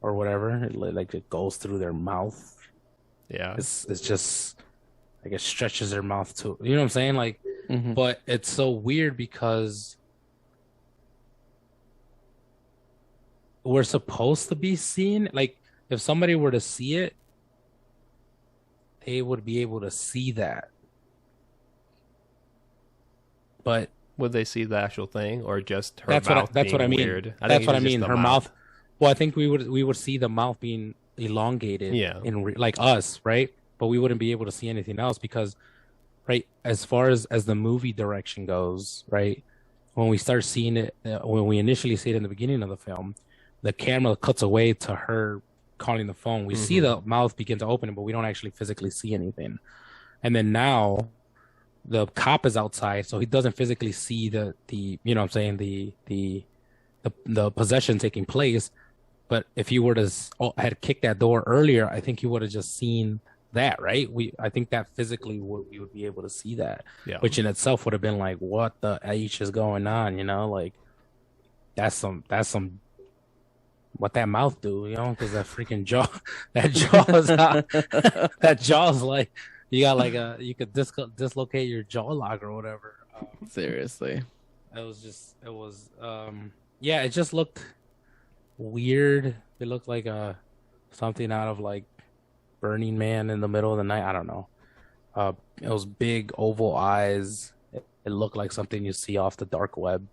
or whatever. Like it goes through their mouth. Yeah. It's just like it stretches their mouth to, you know what I'm saying? Like, Mhm. but it's so weird because we're supposed to be seeing, like, if somebody were to see it, they would be able to see that. But Would they see the actual thing or just her that's mouth what I being mean. weird? I That's think what I it's just mean. the Her mouth. Well, I think we would see the mouth being elongated. Yeah. Like us, right? But we wouldn't be able to see anything else because, right, as far as the movie direction goes, right, when we start seeing it, when we initially see it in the beginning of the film, the camera cuts away to her calling the phone. We see the mouth begin to open, but we don't actually physically see anything. And then now the cop is outside, so he doesn't physically see the you know what I'm saying, the possession taking place. But if you were to had kicked that door earlier, I think you would have just seen that, right? I think that physically we would be able to see that, Yeah. which in itself would have been like, what the H is going on? You know, like that's some what that mouth do, you know? Because that freaking jaw, that jaw's not, that jaw's like you got like you could dislocate your jaw lock or whatever. Seriously. Yeah, it just looked weird. It looked like something out of like Burning Man in the middle of the night. I don't know. It was big oval eyes. It looked like something you see off the dark web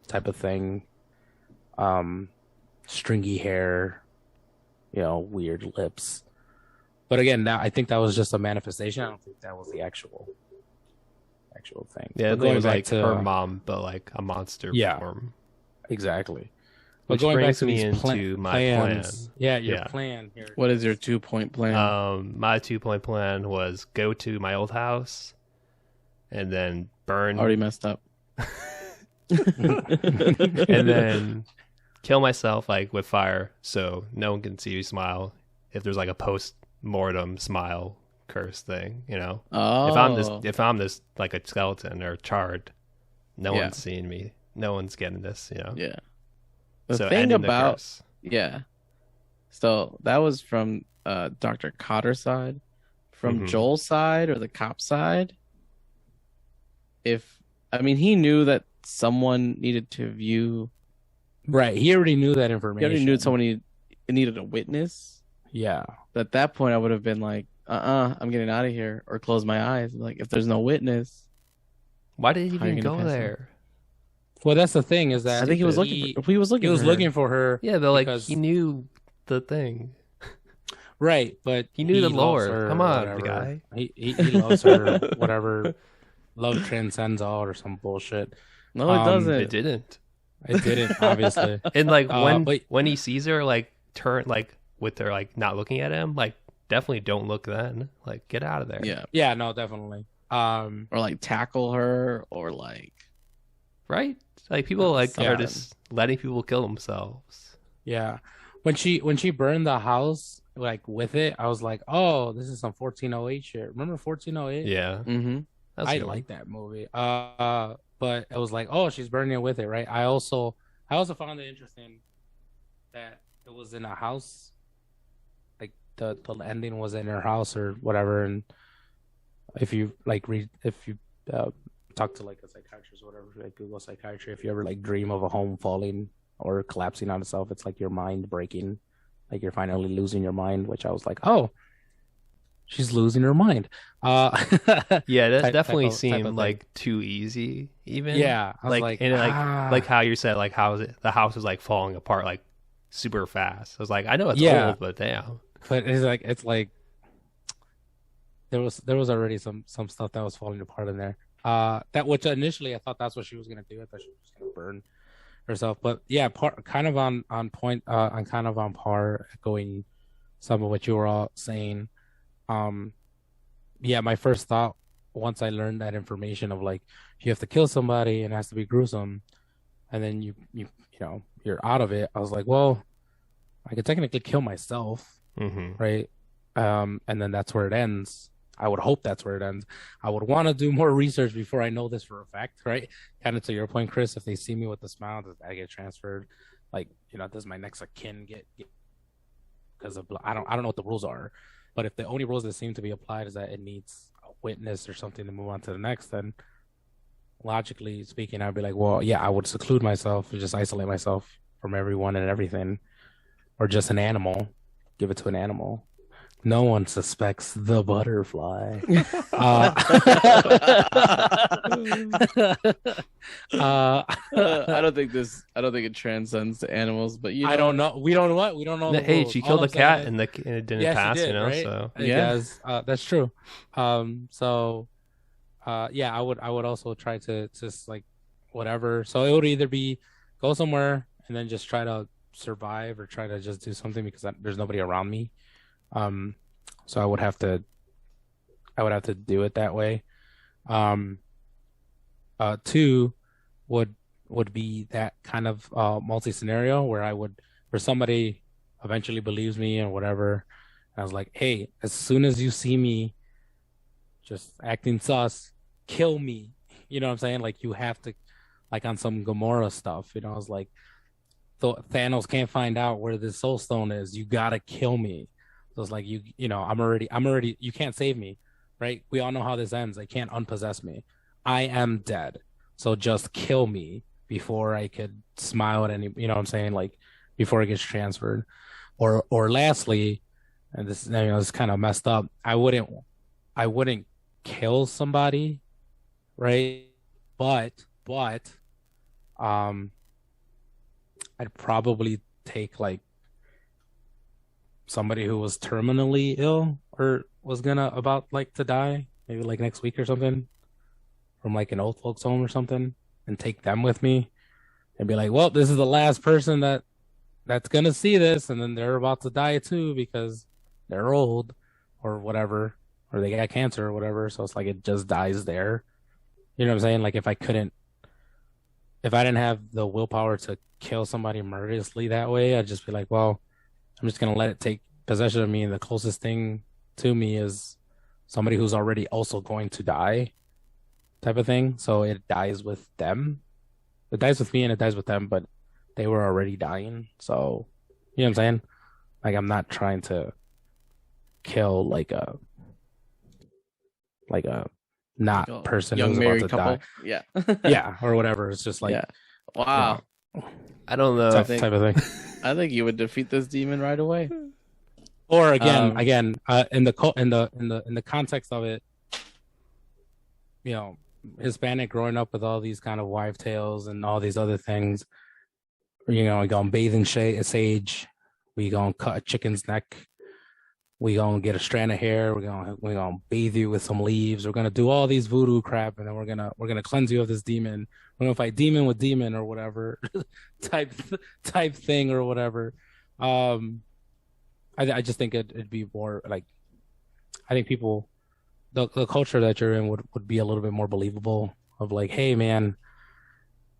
type of thing. Stringy hair, you know, weird lips. But again, I think that was just a manifestation. I don't think that was the actual thing. Yeah, But it was like her mom, but like a monster Yeah. form. Exactly. But Which going back brings to me these into my plans. plan. Yeah, your Yeah. plan here. What is your 2-point plan? My 2-point plan was go to my old house and then burn Already messed up. and then kill myself like with fire so no one can see me smile if there's like a post-mortem smile curse thing, you know. Oh, If I'm this like a skeleton or charred, no Yeah. one's seeing me. No one's getting this, you know. yeah. The So thing ending the about curse. yeah, So that was from Dr. Cotter's side. From Hmm. Joel's side or the cop side, if I mean he knew that someone needed to view. Right. He already knew that He already knew information. someone needed a witness. Yeah. But at that point, I would have been like, I'm getting out of here, or close my eyes. Like, if there's no witness, Why did he how are you even gonna go pass out? there? Well, that's the thing is I that think he was Stupid. looking for. He was he looking for was her. looking for her Yeah, but like he because knew the thing. right, but He knew the he loves lore. Come her, on, the whatever. guy. He loves her, whatever. Love transcends all or some bullshit. No, it Um, It doesn't. didn't. it didn't obviously. And like But when he sees her like turn like with her like not looking at him, like definitely don't look then. Like get out of there. Yeah, yeah, no, definitely. or like tackle her, or like Right? Like people like are something. just letting people kill themselves. Yeah. When she burned the house like with it, I was like, "Oh, this is some 1408 shit." Remember 1408? Yeah. Mm-hmm. That's I good. like that movie. But it was like, "Oh, she's burning it with it," right? I also found it interesting that it was in a house, like the ending was in her house or whatever. And if you like read, if you uh, talk to like a psychiatrist or whatever, like Google psychiatry, if you ever like dream of a home falling or collapsing on itself, it's like your mind breaking, like you're finally losing your mind. Which I was like, oh, she's losing her mind. Yeah, that Type definitely type seemed of thing. like too easy even. Yeah, I was Like like, and like ah, how you said like how is it the house is like falling apart like super fast. I was like, I know it's yeah. old, but damn. But it's like there was already some stuff that was falling apart in there. That which initially I thought that's what she was gonna do. I thought she was gonna burn herself. But yeah, kind of on point. On kind of on par, echoing some of what you were all saying. Um, yeah, my first thought once I learned that information of like you have to kill somebody and it has to be gruesome, and then you know you're out of it. I was like, well, I could technically kill myself, Hmm. right? And then that's where it ends. I would hope that's where it ends. I would want to do more research before I know this for a fact, right? Kind of to your point, Chris. If they see me with the smile, does I get transferred? Like, does my next of kin get because of I don't know what the rules are, but if the only rules that seem to be applied is that it needs a witness or something to move on to the next, then logically speaking, I'd be like, well, yeah, I would seclude myself and just isolate myself from everyone and everything, or just an animal, give it to an animal. No one suspects the butterfly. Uh, uh, I don't think this. I don't think it transcends to animals, but I don't know. We don't know what. We don't know the Hey, rules. she All killed I'm a saying cat is, and and it didn't yeah, she pass, did, right? so I Yeah. guess that's true. So yeah, I would also try to just like whatever. So it would either be go somewhere and then just try to survive or try to just do something because there's nobody around me. Um, so I would have to do it that way. Um, two would be that kind of multi scenario where where somebody eventually believes me and whatever. I was like, hey, as soon as you see me just acting sus, kill me. You know what I'm saying? Like you have to, like on some Gamora stuff. I was like, Thanos can't find out where this Soul Stone is. You gotta kill me. So it's like I'm already. You can't save me, right? We all know how this ends. They can't unpossess me. I am dead. So just kill me before I could smile at any. You know what I'm saying? Like before it gets transferred, or lastly, and this is kind of messed up. I wouldn't kill somebody, right? But um, I'd probably take like somebody who was terminally ill or was gonna about like to die, maybe like next week or something, from like an old folks home or something, and take them with me and be like, well, this is the last person that's gonna see this, and then they're about to die too because they're old or whatever, or they got cancer or whatever. So it's like it just dies there. You know what I'm saying? Like if I didn't have the willpower to kill somebody murderously that way, I'd just be like, well, I'm just gonna let it take possession of me, and the closest thing to me is somebody who's already also going to die, type of thing. So it dies with them. It dies with me and it dies with them, but they were already dying. So you know what I'm saying? Like I'm not trying to kill like a Like not a person young who's about married to die. couple. Yeah. Yeah, or whatever. It's just like, Yeah. you know, Wow. I don't know. I type think type of thing. I think you would defeat this demon right away. Or Um, in the in the context of it, you know, Hispanic growing up with all these kind of wife tales and all these other things. You know, we gonna bathe in sage. We gonna cut a chicken's neck. We gonna get a strand of hair. We're gonna bathe you with some leaves. We're gonna do all these voodoo crap, and then we're gonna cleanse you of this demon. We're gonna fight demon with demon or whatever type type thing or whatever. Um, I just think it'd be more like I think people the culture that you're in would be a little bit more believable of like, hey man,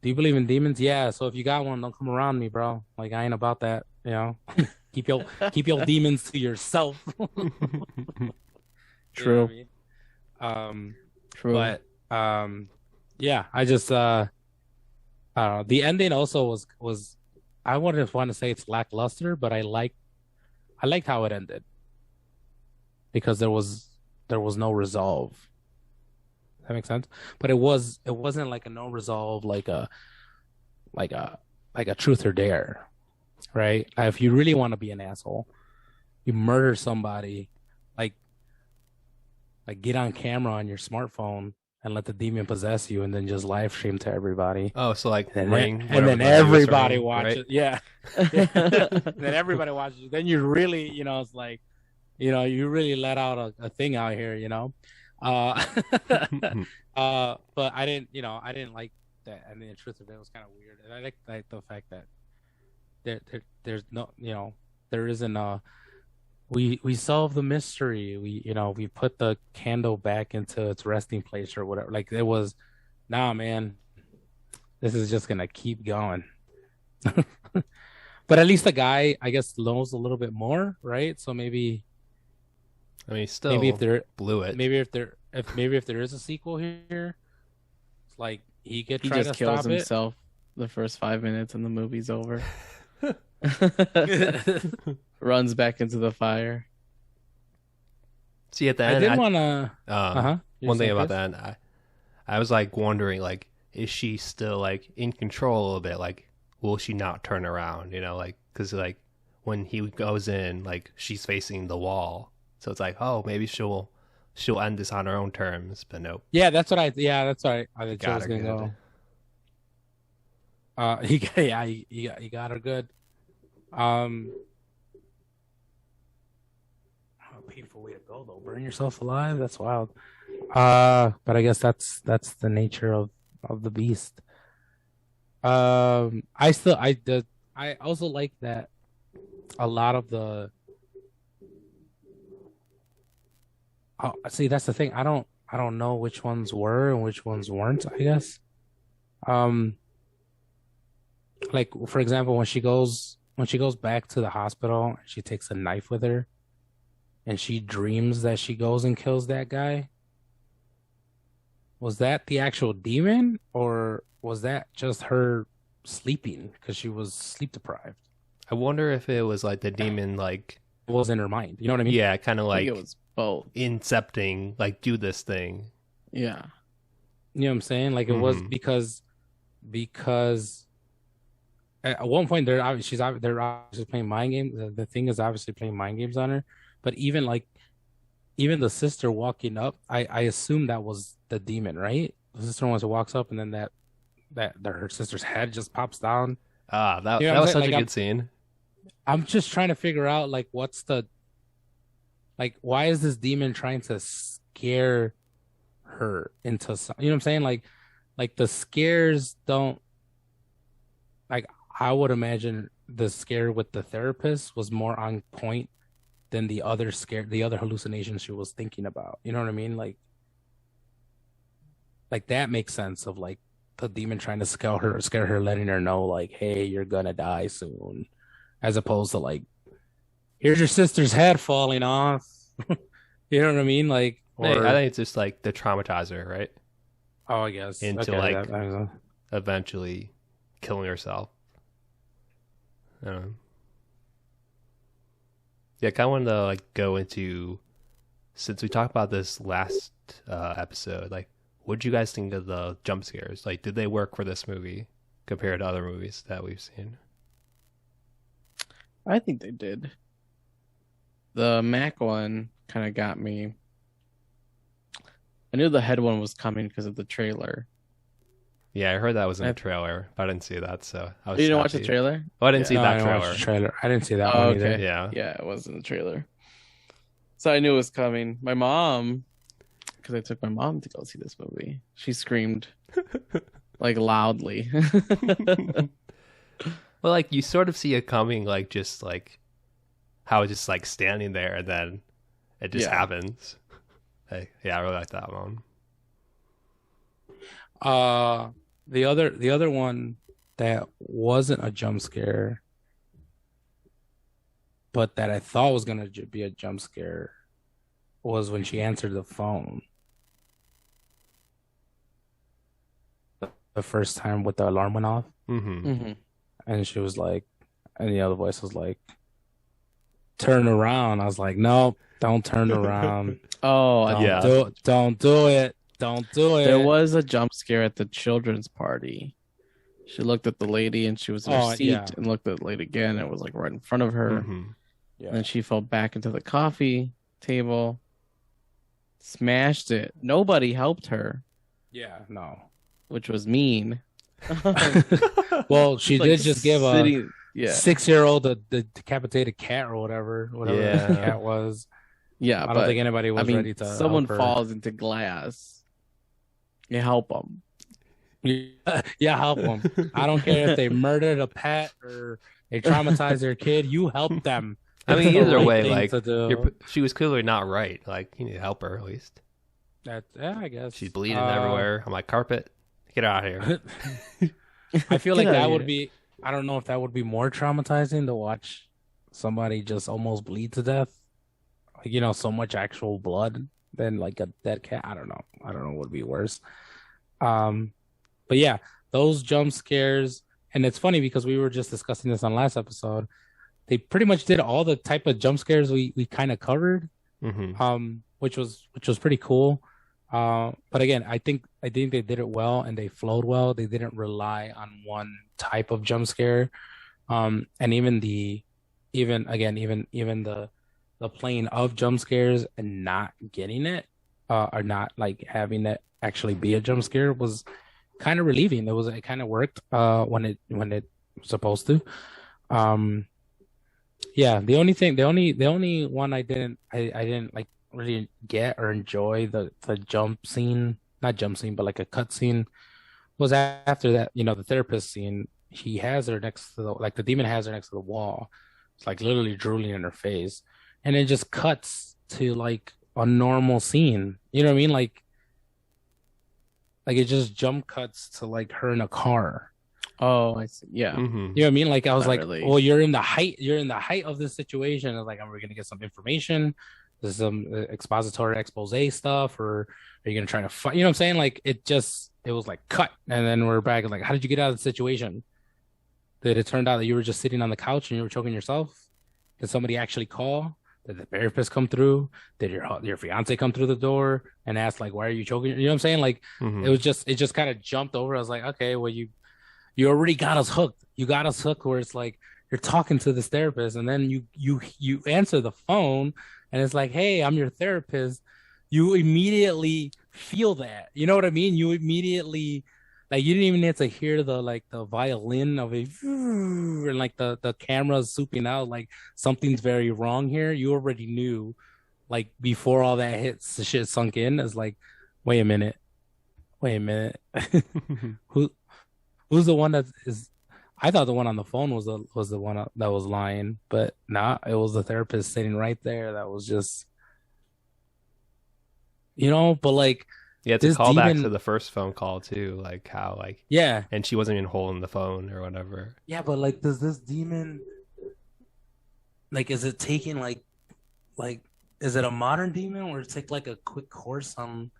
do you believe in demons? Yeah. So if you got one, don't come around me, bro. Like I ain't about that, you know. Keep your keep your demons to yourself. You know what I true. mean? Um, True. but yeah, I just the ending also was I wouldn't want to say it's lackluster, but I liked how it ended because there was no resolve. Does that make sense? But it wasn't like a no resolve like a like a truth or dare, right? If you really want to be an asshole, you murder somebody, like get on camera on your smartphone and let the demon possess you, and then just live stream to everybody, Oh, so like and then Ring, and whatever then the newest everybody Ring, right? watches. Yeah, yeah. Then everybody watches. Then you really, it's like, you really let out a thing out here, uh, but I didn't like that. I mean, the truth of it was kind of weird, and I like the fact that there's no, there isn't a we solve the mystery. We put the candle back into its resting place or whatever. Like it was, nah, man, this is just gonna keep going. But at least the guy, I guess, knows a little bit more, right? So I mean, maybe if still there, blew it. maybe if there is a sequel here, it's like he could He try just to kills stop it. himself the first 5 minutes and the movie's over. Runs back into the fire. See, at the I end, did want to. Uh-huh. one thing about that, I was like wondering, like, is she still like in control a little bit? Like, will she not turn around? Like, because like when he goes in, like she's facing the wall, so it's like, oh, maybe she'll end this on her own terms, but nope. Yeah, that's what I thought Joe Got was her gonna good. go. He got her good. Um, a painful way to go though. Burn yourself alive. That's wild. But I guess that's the nature of the beast. I also like that a lot of the. Oh, see, that's the thing. I don't know which ones were and which ones weren't, I guess. Um, like for example, when she goes back to the hospital, she takes a knife with her and she dreams that she goes and kills that guy. Was that the actual demon or was that just her sleeping because she was sleep deprived? I wonder if it was like the demon, like, It was in her mind. You know what I mean? yeah, kind of I think like it was both. incepting, like, do this thing. Yeah. You know what I'm saying? Like it was Mhm. because at one point they're obviously playing mind games. The thing is obviously playing mind games on her. But even the sister walking up, I assume that was the demon, right? The sister once walks up and then that her sister's head just pops down. Ah, that You know what that I'm was saying? such a Like good scene. I'm just trying to figure out like why is this demon trying to scare her into some, you know what I'm saying? Like the scares don't like I would imagine the scare with the therapist was more on point than the other hallucinations she was thinking about. You know what I mean? Like that makes sense of like the demon trying to scare her, letting her know like, hey, you're gonna die soon, as opposed to like, here's your sister's head falling off. You know what I mean? Like, I or think it's just like the traumatizer, right? oh, I guess Into okay, like that eventually killing herself. Yeah, I kind of wanted to like go into, since we talked about this last episode, like, what did you guys think of the jump scares? Like, did they work for this movie compared to other movies that we've seen? I think they did. The Mac one kind of got me. I knew the head one was coming because of the trailer. Yeah, I heard that was in the trailer, but I didn't see that, so I was You didn't happy. watch the trailer? Oh, I didn't see No, that I didn't watch trailer. the trailer. I didn't see that Oh, one either. okay. Yeah. Yeah, it was in the trailer. So I knew it was coming. My mom, because I took my mom to go see this movie, she screamed like loudly. Well, like you sort of see it coming, like just like how it's just like standing there, and then it just Yeah. happens. Like, yeah, I really like that one. The other one that wasn't a jump scare, but that I thought was gonna be a jump scare, was when she answered the phone the first time with the alarm went off, Mm-hmm. Mm-hmm. and she was like, and the other voice was like, "Turn around." I was like, "No, don't turn around. Oh, Don't Yeah. do it. Don't do it. Don't do it." there was a jump scare at the children's party. She looked at the lady and she was in her Oh, seat yeah. and looked at the lady again. It was like right in front of her. Mm-hmm. Yeah. And then she fell back into the coffee table, smashed it. Nobody helped her, Yeah, no. which was mean. Well, she Like did just give a sitting- yeah, 6-year-old the decapitated cat or whatever Yeah. the cat was. yeah. I don't but think anybody was I mean, ready to someone help her. falls into glass. You help them. Yeah, help them. I don't care if they murdered a pet or they traumatized their kid. You help them. I mean, It's the either right way, thing like to do. she was clearly not right. Like, you need to help her at least. Yeah, I guess She's bleeding everywhere on my carpet. Get out of here. I feel Get like outta that would here. be. I don't know if that would be more traumatizing to watch somebody just almost bleed to death. Like, so much actual blood than like a dead cat. I don't know. I don't know what would be worse. But yeah, those jump scares, and it's funny because we were just discussing this on last episode. They pretty much did all the type of jump scares we kind of covered, Mm-hmm. which was pretty cool. But again, I think they did it well and they flowed well. They didn't rely on one type of jump scare. And even the playing of jump scares and not getting it, or not like having it actually be a jump scare was kind of relieving. It kind of worked when it was supposed to. Yeah, the only one I didn't like really get or enjoy the jump scene, not jump scene, but like a cut scene, was after that, the therapist scene. He has her next to the demon has her next to the wall. It's like literally drooling in her face. And it just cuts to like a normal scene. You know what I mean? Like it just jump cuts to like her in a car. Oh, I see. Yeah. Mm-hmm. You know what I mean? Like I was Not like, really. well, you're in the height of this situation. And like, we're gonna get some information. There's some expository expose stuff, or are you gonna try to fight? You know what I'm saying? Like it was like cut, and then we're back. Like, how did you get out of the situation? Did it turn out that you were just sitting on the couch and you were choking yourself? Did somebody actually call? Did the therapist come through? Did your fiance come through the door and ask like, why are you choking? You know what I'm saying? Like Mm-hmm. it just kind of jumped over. I was like, okay, well you already got us hooked. You got us hooked where it's like you're talking to this therapist and then you answer the phone and it's like, hey, I'm your therapist. You immediately feel that. You know what I mean? You immediately, like, you didn't even have to hear the violin of a and like the camera's swooping out, like something's very wrong here. You already knew, like, before all that hits, the shit sunk in. It's like, wait a minute. Who's the one that is? I thought the one on the phone was the one that was lying, but nah, it was the therapist sitting right there. That was just, but like, Yeah, it's a this callback demon- to the first phone call too, like how like yeah, and she wasn't even holding the phone or whatever. yeah, but like, does this demon, like, is it taking like, is it a modern demon or take like a quick course on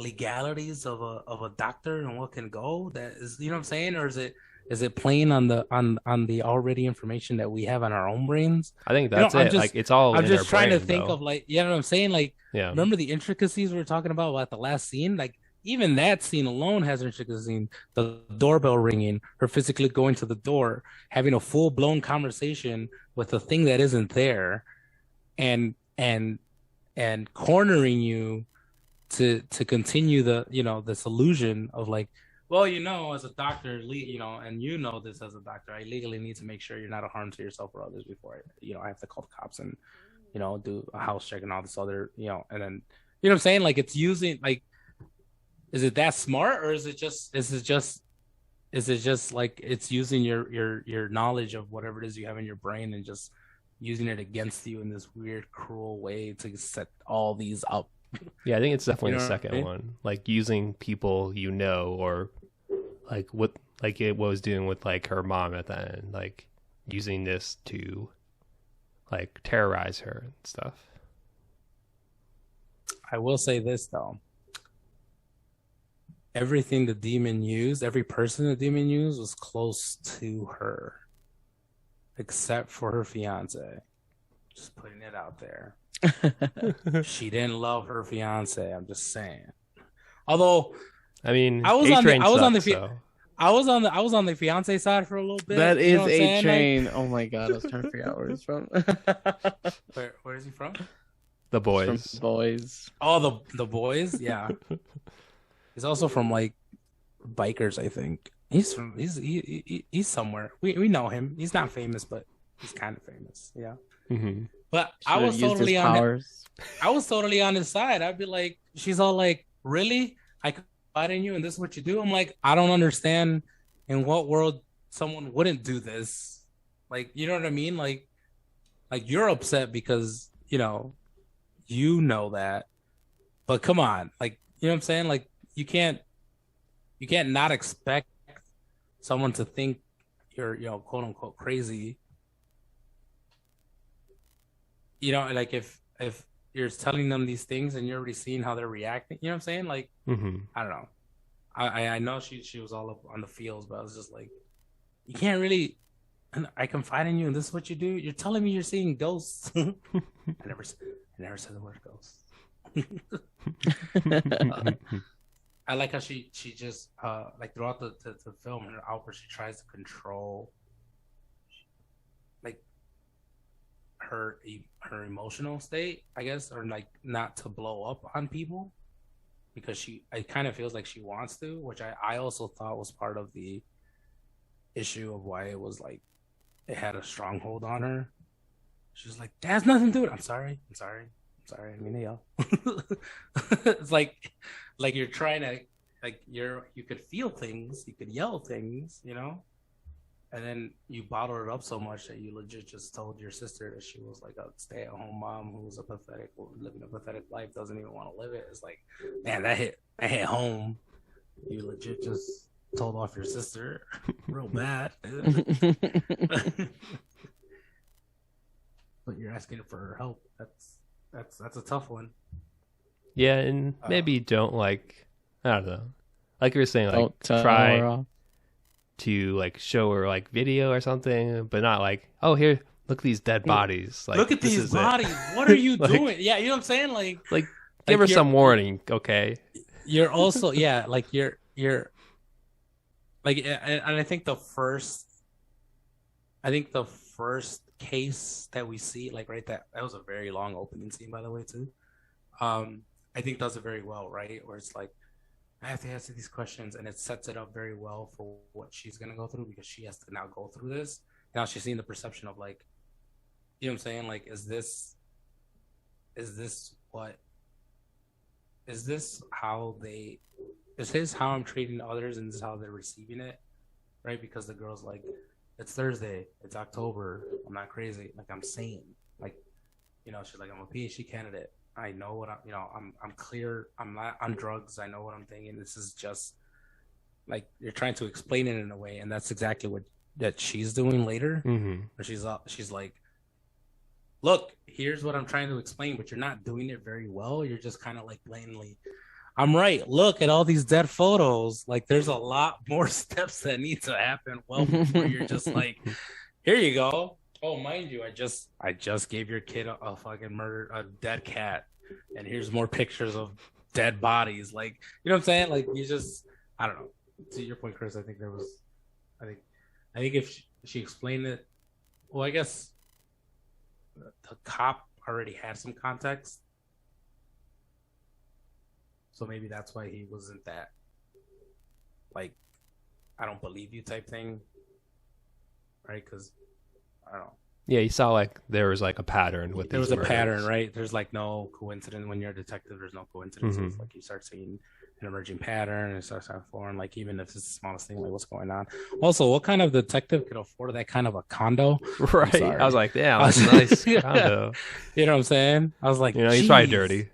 legalities of a doctor and what can go? That is, you know what I'm saying, or is it Is it playing on the already information that we have on our own brains? I think that's I'm it. just Like it's all I'm in our just trying to brain, think though. of like, you know what I'm saying? Like, Yeah. remember the intricacies we were talking about the last scene? Like, even that scene alone has intricacies. The doorbell ringing, her physically going to the door, having a full blown conversation with a thing that isn't there, and cornering you to continue this illusion of like, well, as a doctor, and this as a doctor, I legally need to make sure you're not a harm to yourself or others before I have to call the cops and do a house check and all this other, and then what I'm saying, like, it's using, like, is it that smart, or is it just like it's using your knowledge of whatever it is you have in your brain and just using it against you in this weird, cruel way to set all these up? Yeah, I think it's definitely the What I second mean? one. Like using people, or like what like it was doing with like her mom at the end, like using this to like terrorize her and stuff. I will say this though. Everything the demon used, every person the demon used was close to her, except for her fiance. Just putting it out there. She didn't love her fiance. I'm just saying. Although I mean, I was A on the Train I was on sucks, the so I was on the fiance side for a little bit. That You know is what I'm A saying? Train. Like, Oh my god, I was trying to figure out where he's from. where is he from? the From boys. Boys. Oh, the boys. Yeah, he's also from like bikers, I think. He's somewhere. We know him. He's not famous, but he's kind of famous. Yeah. Mm-hmm. But Should have used his powers. I was totally on his side. I'd be like, she's all like, really? I confide in you, and this is what you do. I'm like, I don't understand in what world someone wouldn't do this. Like, you know what I mean? Like you're upset because that, but come on, like, you know what I'm saying? Like, you can't not expect someone to think you're, quote unquote crazy. Like, if you're telling them these things and you're already seeing how they're reacting, you know what I'm saying? Like, Mm-hmm. I don't know. I know she was all up on the fields, but I was just like, you can't really. And I confide in you, and this is what you do. You're telling me you're seeing ghosts. I never said the word ghosts. I like how she just like throughout the film and her outburst, she tries to control like her emotional state, I guess, or like not to blow up on people because it kind of feels like she wants to, which I also thought was part of the issue of why it was like it had a stronghold on her. She was like, "That has nothing to do with it. I'm sorry. I didn't mean to yell." It's like you're trying to, like, you could feel things, you could yell things, and then you bottled it up so much that you legit just told your sister that she was like a stay-at-home mom who was living a pathetic life, doesn't even want to live it. It's like, man, that hit home. You legit just told off your sister real bad. But you're asking for her help. That's a tough one. Yeah, and maybe don't like, I don't know. Like you were saying, like Don't tell try her off. to like show her like video or something, but not like, oh, here, look at these dead bodies. Like, look at this these is it. bodies. What are you Like- doing? Yeah, you know what I'm saying? Like, give her you're- some warning, okay? You're also, yeah, like you're like, and I think the first case that we see, like, right, that was a very long opening scene, by the way, too. I think does it very well, right? Where it's like, I have to answer these questions, and it sets it up very well for what she's gonna go through, because she has to now go through this. Now she's seeing the perception of, like, you know what I'm saying? Like, is this how I'm treating others, and this is how they're receiving it, right? Because the girl's like, it's Thursday, it's October, I'm not crazy, like, I'm sane, like, she's like, I'm a PhD candidate, I know what I'm clear, I'm not on drugs, I know what I'm thinking. This is just like, you're trying to explain it in a way, and that's exactly what that she's doing later. Mm-hmm. Where she's like, look, here's what I'm trying to explain, but you're not doing it very well. You're just kind of like blatantly, I'm right. Look at all these dead photos. Like, there's a lot more steps that need to happen well before you're just like, here you go. Oh, mind you, I just gave your kid a fucking a dead cat, and here's more pictures of dead bodies. Like, you know what I'm saying? Like, I don't know. To your point, Chris, I think, I think if she explained it, well, I guess the cop already had some context, so maybe that's why he wasn't that like, I don't believe you type thing, right? Because I don't know. Yeah, you saw like there was like a pattern with There these was a murders. pattern, right? There's like no coincidence when you're a detective. There's no coincidences. Mhm. Like you start seeing an emerging pattern, and it starts to form. Like even if it's the smallest thing, like what's going on. Also, what kind of detective could afford that kind of a condo? Right. sorry. I was like, damn, that's nice condo. You know what I'm saying? I was like, You know, he's probably "Jeez, dirty.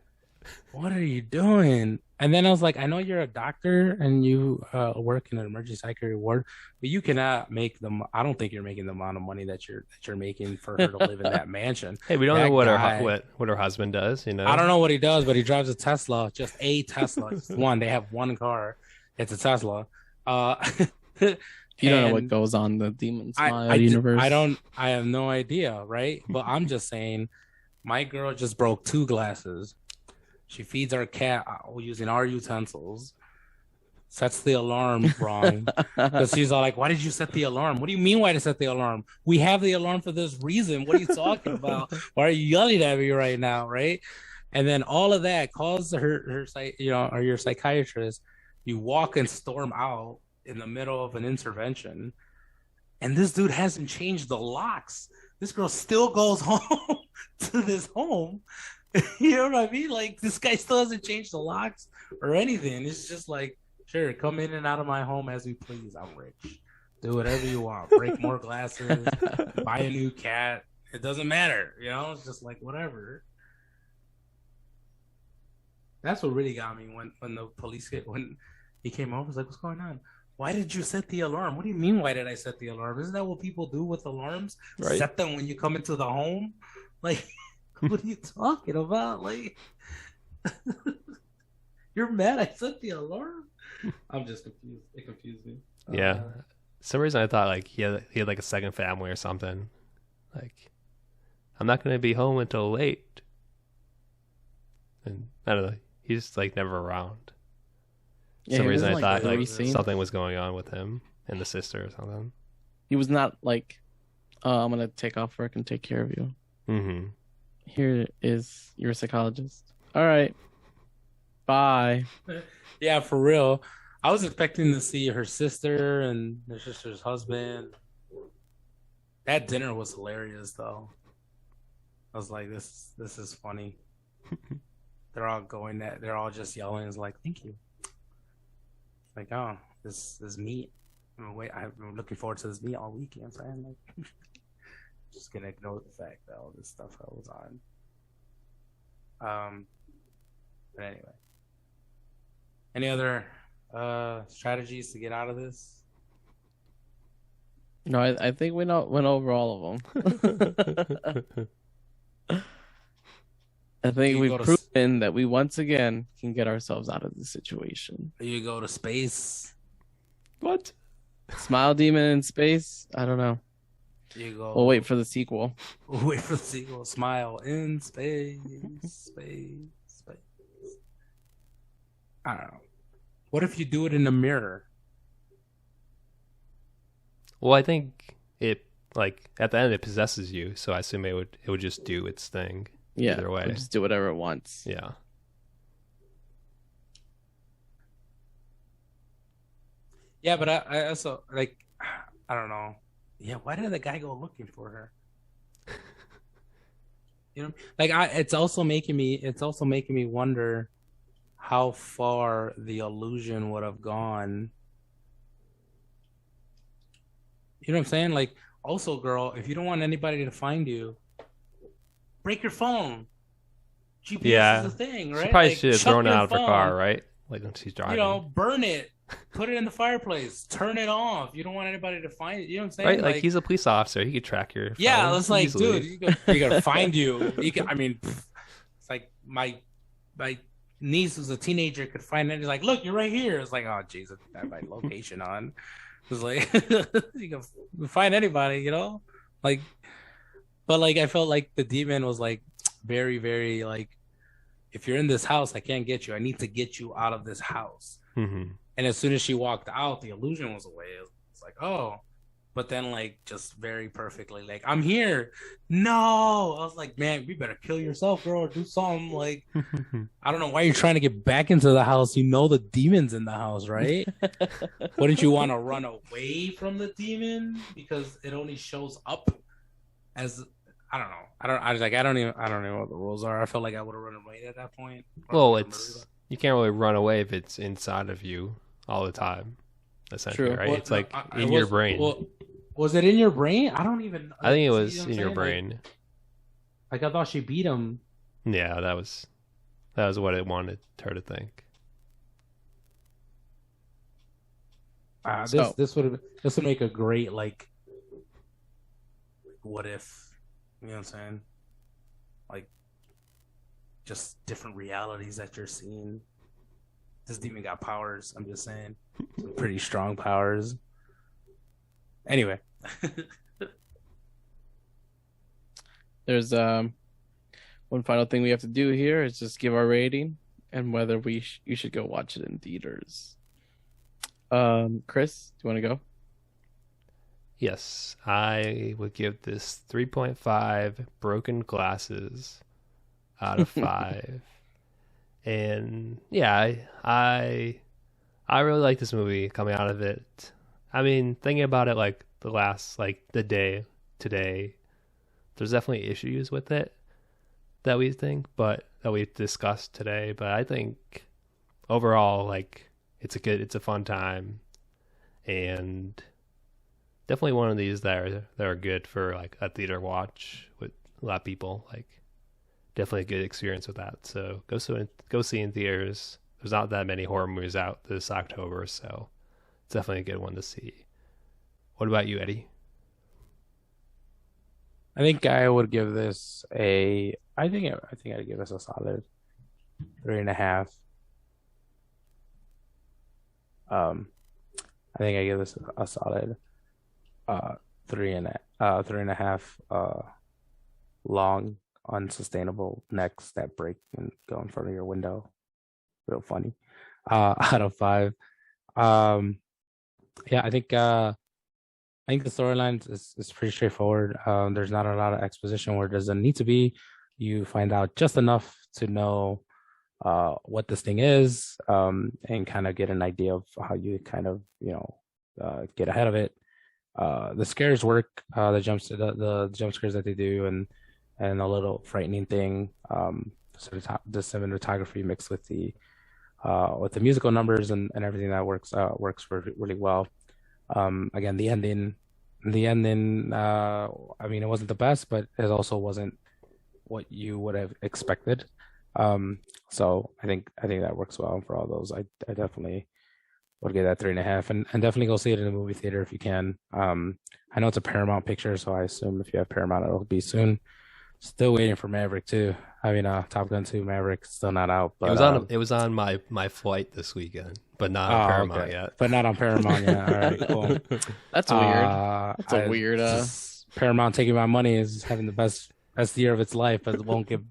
what are you doing?" And then I was like, I know you're a doctor and you work in an emergency psychiatry ward, but you cannot make them. I don't think you're making the amount of money that you're making for her to live in that mansion. Hey, we don't That know what guy- her what her husband does. You know, I don't know what he does, but he drives a Tesla, just a Tesla, just one. They have one car. It's a Tesla. You don't know what and goes on in the Demon Smile I universe. I have no idea, right? But I'm just saying, my girl just broke 2 glasses. She feeds our cat using our utensils. Sets the alarm wrong because she's all like, "Why did you set the alarm? What do you mean? Why to set the alarm? We have the alarm for this reason. What are you talking about? Why are you yelling at me right now?" Right? And then all of that calls her or your psychiatrist. You walk and storm out in the middle of an intervention, and this dude hasn't changed the locks. This girl still goes home to this home. You know what I mean? Like, this guy still hasn't changed the locks or anything. It's just like, sure, come in and out of my home as we please. I'm rich. Do whatever you want. Break more glasses. Buy a new cat. It doesn't matter. You know, it's just like whatever. That's what really got me when the police when he came over. I was like, what's going on? Why did you set the alarm? What do you mean? Why did I set the alarm? Isn't that what people do with alarms? Right. Set them when you come into the home. Like, what are you talking about? Like, you're mad I set the alarm? I'm just confused. It confused me. Yeah. Some reason I thought like he had like a second family or something. Like, I'm not gonna be home until late. And I don't know. He's like never around. Yeah, Some he reason I wasn't, thought really like seen. something was going on with him and the sister or something. He was not like, I'm gonna take off work and take care of you. Mm-hmm. Here is your psychologist. All right, bye. Yeah, for real. I was expecting to see her sister and her sister's husband. That dinner was hilarious, though. I was like, this is funny. They're all going that they're all just yelling. It's like, thank you. Like, oh, this meat. I'm looking forward to this meat all week. You know what I'm saying? Like, just gonna ignore the fact that all this stuff was on. But anyway, any other strategies to get out of this? No, I think we went over all of them. I think we've proven that we once again can get ourselves out of the situation. You go to space. What? Smile Demon in space? I don't know. You go. We'll wait for the sequel. Wait for the sequel. Smile in space, space. I don't know. What if you do it in a mirror? Well, I think it like at the end it possesses you, so I assume it would just do its thing. Yeah, Either way. just do whatever it wants. Yeah. Yeah, but I also like, I don't know. Yeah, why did the guy go looking for her? You know, like it's also making me wonder how far the illusion would have gone. You know what I'm saying? Like, also, girl, if you don't want anybody to find you, break your phone. GPS is a thing, right? She probably like, should have thrown it out of her car, right? Like when she's driving. You know, burn it. Put it in the fireplace. Turn it off. You don't want anybody to find it. You know what I'm saying? Right? Like he's a police officer. He could track your phone. Yeah, it's like, easily. dude, you gotta find you. I mean, it's like my niece who's a teenager could find it. He's like, look, you're right here. It's like, oh Jesus, I have my location on. It's like you can find anybody, you know? Like, but like I felt like the demon was like very, very like, if you're in this house, I can't get you. I need to get you out of this house. Mm-hmm. And as soon as she walked out, the illusion was away. It's like, oh, but then like just very perfectly, like, I'm here. No, I was like, man, you better kill yourself, girl, or do something. Like, I don't know why you're trying to get back into the house. You know the demon's in the house, right? Wouldn't you want to run away from the demon because it only shows up as I don't know. I don't even know what the rules are. I felt like I would have run away at that point. Well, it's you can't really run away if it's inside of you all the time. Essentially, True. right? Well, it's no, like in your brain. Well, was it in your brain? I don't even. I think it See was what I'm in your saying? brain. Like I thought she beat him. Yeah, that was what it wanted her to think. This this would make a great like what if, you know what I'm saying? Like just different realities that you're seeing. This demon got powers. I'm just saying, some pretty strong powers. Anyway, There's one final thing we have to do here is just give our rating and whether you should go watch it in theaters. Chris, do you want to go? Yes, I would give this 3.5 broken glasses out of 5. And yeah, I really like this movie coming out of it. I mean, thinking about it like the day today, there's definitely issues with it that we discussed today, but I think overall like it's a fun time and definitely one of these that are good for like a theater watch with a lot of people. Like definitely a good experience with that. So go see in theaters. There's not that many horror movies out this October, so it's definitely a good one to see. What about you, Eddie? I think I would give this a. I think I'd give this a solid 3.5. Um, I think I give this a solid 3.5 long unsustainable necks that break and go in front of your window. Real funny. Out of 5. Um, yeah, I think the storyline is pretty straightforward. There's not a lot of exposition where it doesn't need to be. You find out just enough to know what this thing is, and kind of get an idea of how you kind of, get ahead of it. The scares work, the jump scares that they do, and a little frightening thing. The cinematography mixed with the musical numbers and everything that works really well. Again, the ending. I mean, it wasn't the best, but it also wasn't what you would have expected. So I think that works well for all those. I definitely would give that 3.5, and definitely go see it in a movie theater if you can. I know it's a Paramount picture, so I assume if you have Paramount, it'll be soon. Still waiting for Maverick too. I mean, Top Gun 2 Maverick still not out, but it was on my flight this weekend, but not on Paramount yet. But not on Paramount yet. All right, cool. That's weird. That's a weird. Paramount taking my money is having the best year of its life, but it won't give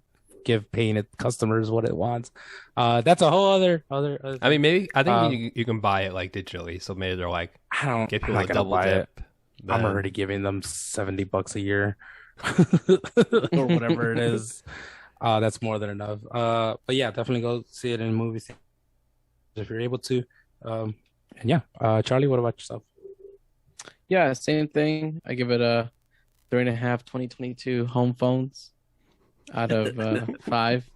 paying its customers what it wants. That's a whole other. I mean, maybe I think you can buy it like digitally, so maybe they're like, get people to double dip. I'm already giving them $70 a year. Or whatever it is. That's more than enough. But yeah, definitely go see it in movies if you're able to. And yeah, Charlie, what about yourself? Yeah, same thing. I give it a 3.5 2022 home phones out of 5.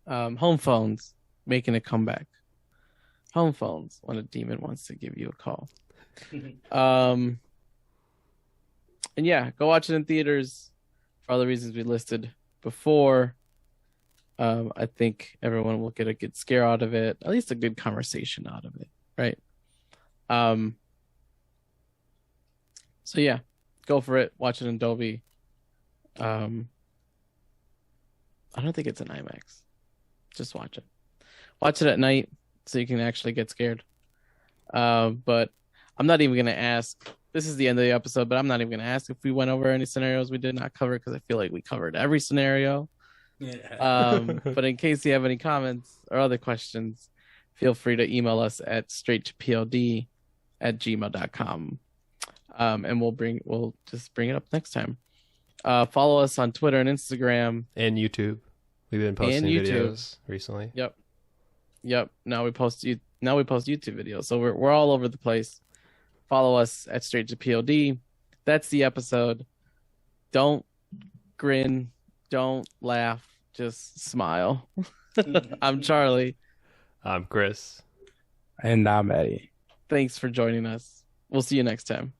Home phones making a comeback. Home phones when a demon wants to give you a call. And yeah, go watch it in theaters for all the reasons we listed before. I think everyone will get a good scare out of it, at least a good conversation out of it, right? So yeah, go for it. Watch it in Dolby. I don't think it's an IMAX. Just watch it. Watch it at night so you can actually get scared. But I'm not even gonna ask. This is the end of the episode, but I'm not even gonna ask if we went over any scenarios we did not cover because I feel like we covered every scenario. Yeah. But in case you have any comments or other questions, feel free to email us at straighttopld@gmail.com. And we'll just bring it up next time. Follow us on Twitter and Instagram And YouTube. We've been posting and YouTube. videos recently. Yep. Now we post YouTube videos. So we're all over the place. Follow us at Straight to POD. That's the episode. Don't grin, don't laugh, just smile. I'm Charlie. I'm Chris. And I'm Eddie. Thanks for joining us. We'll see you next time.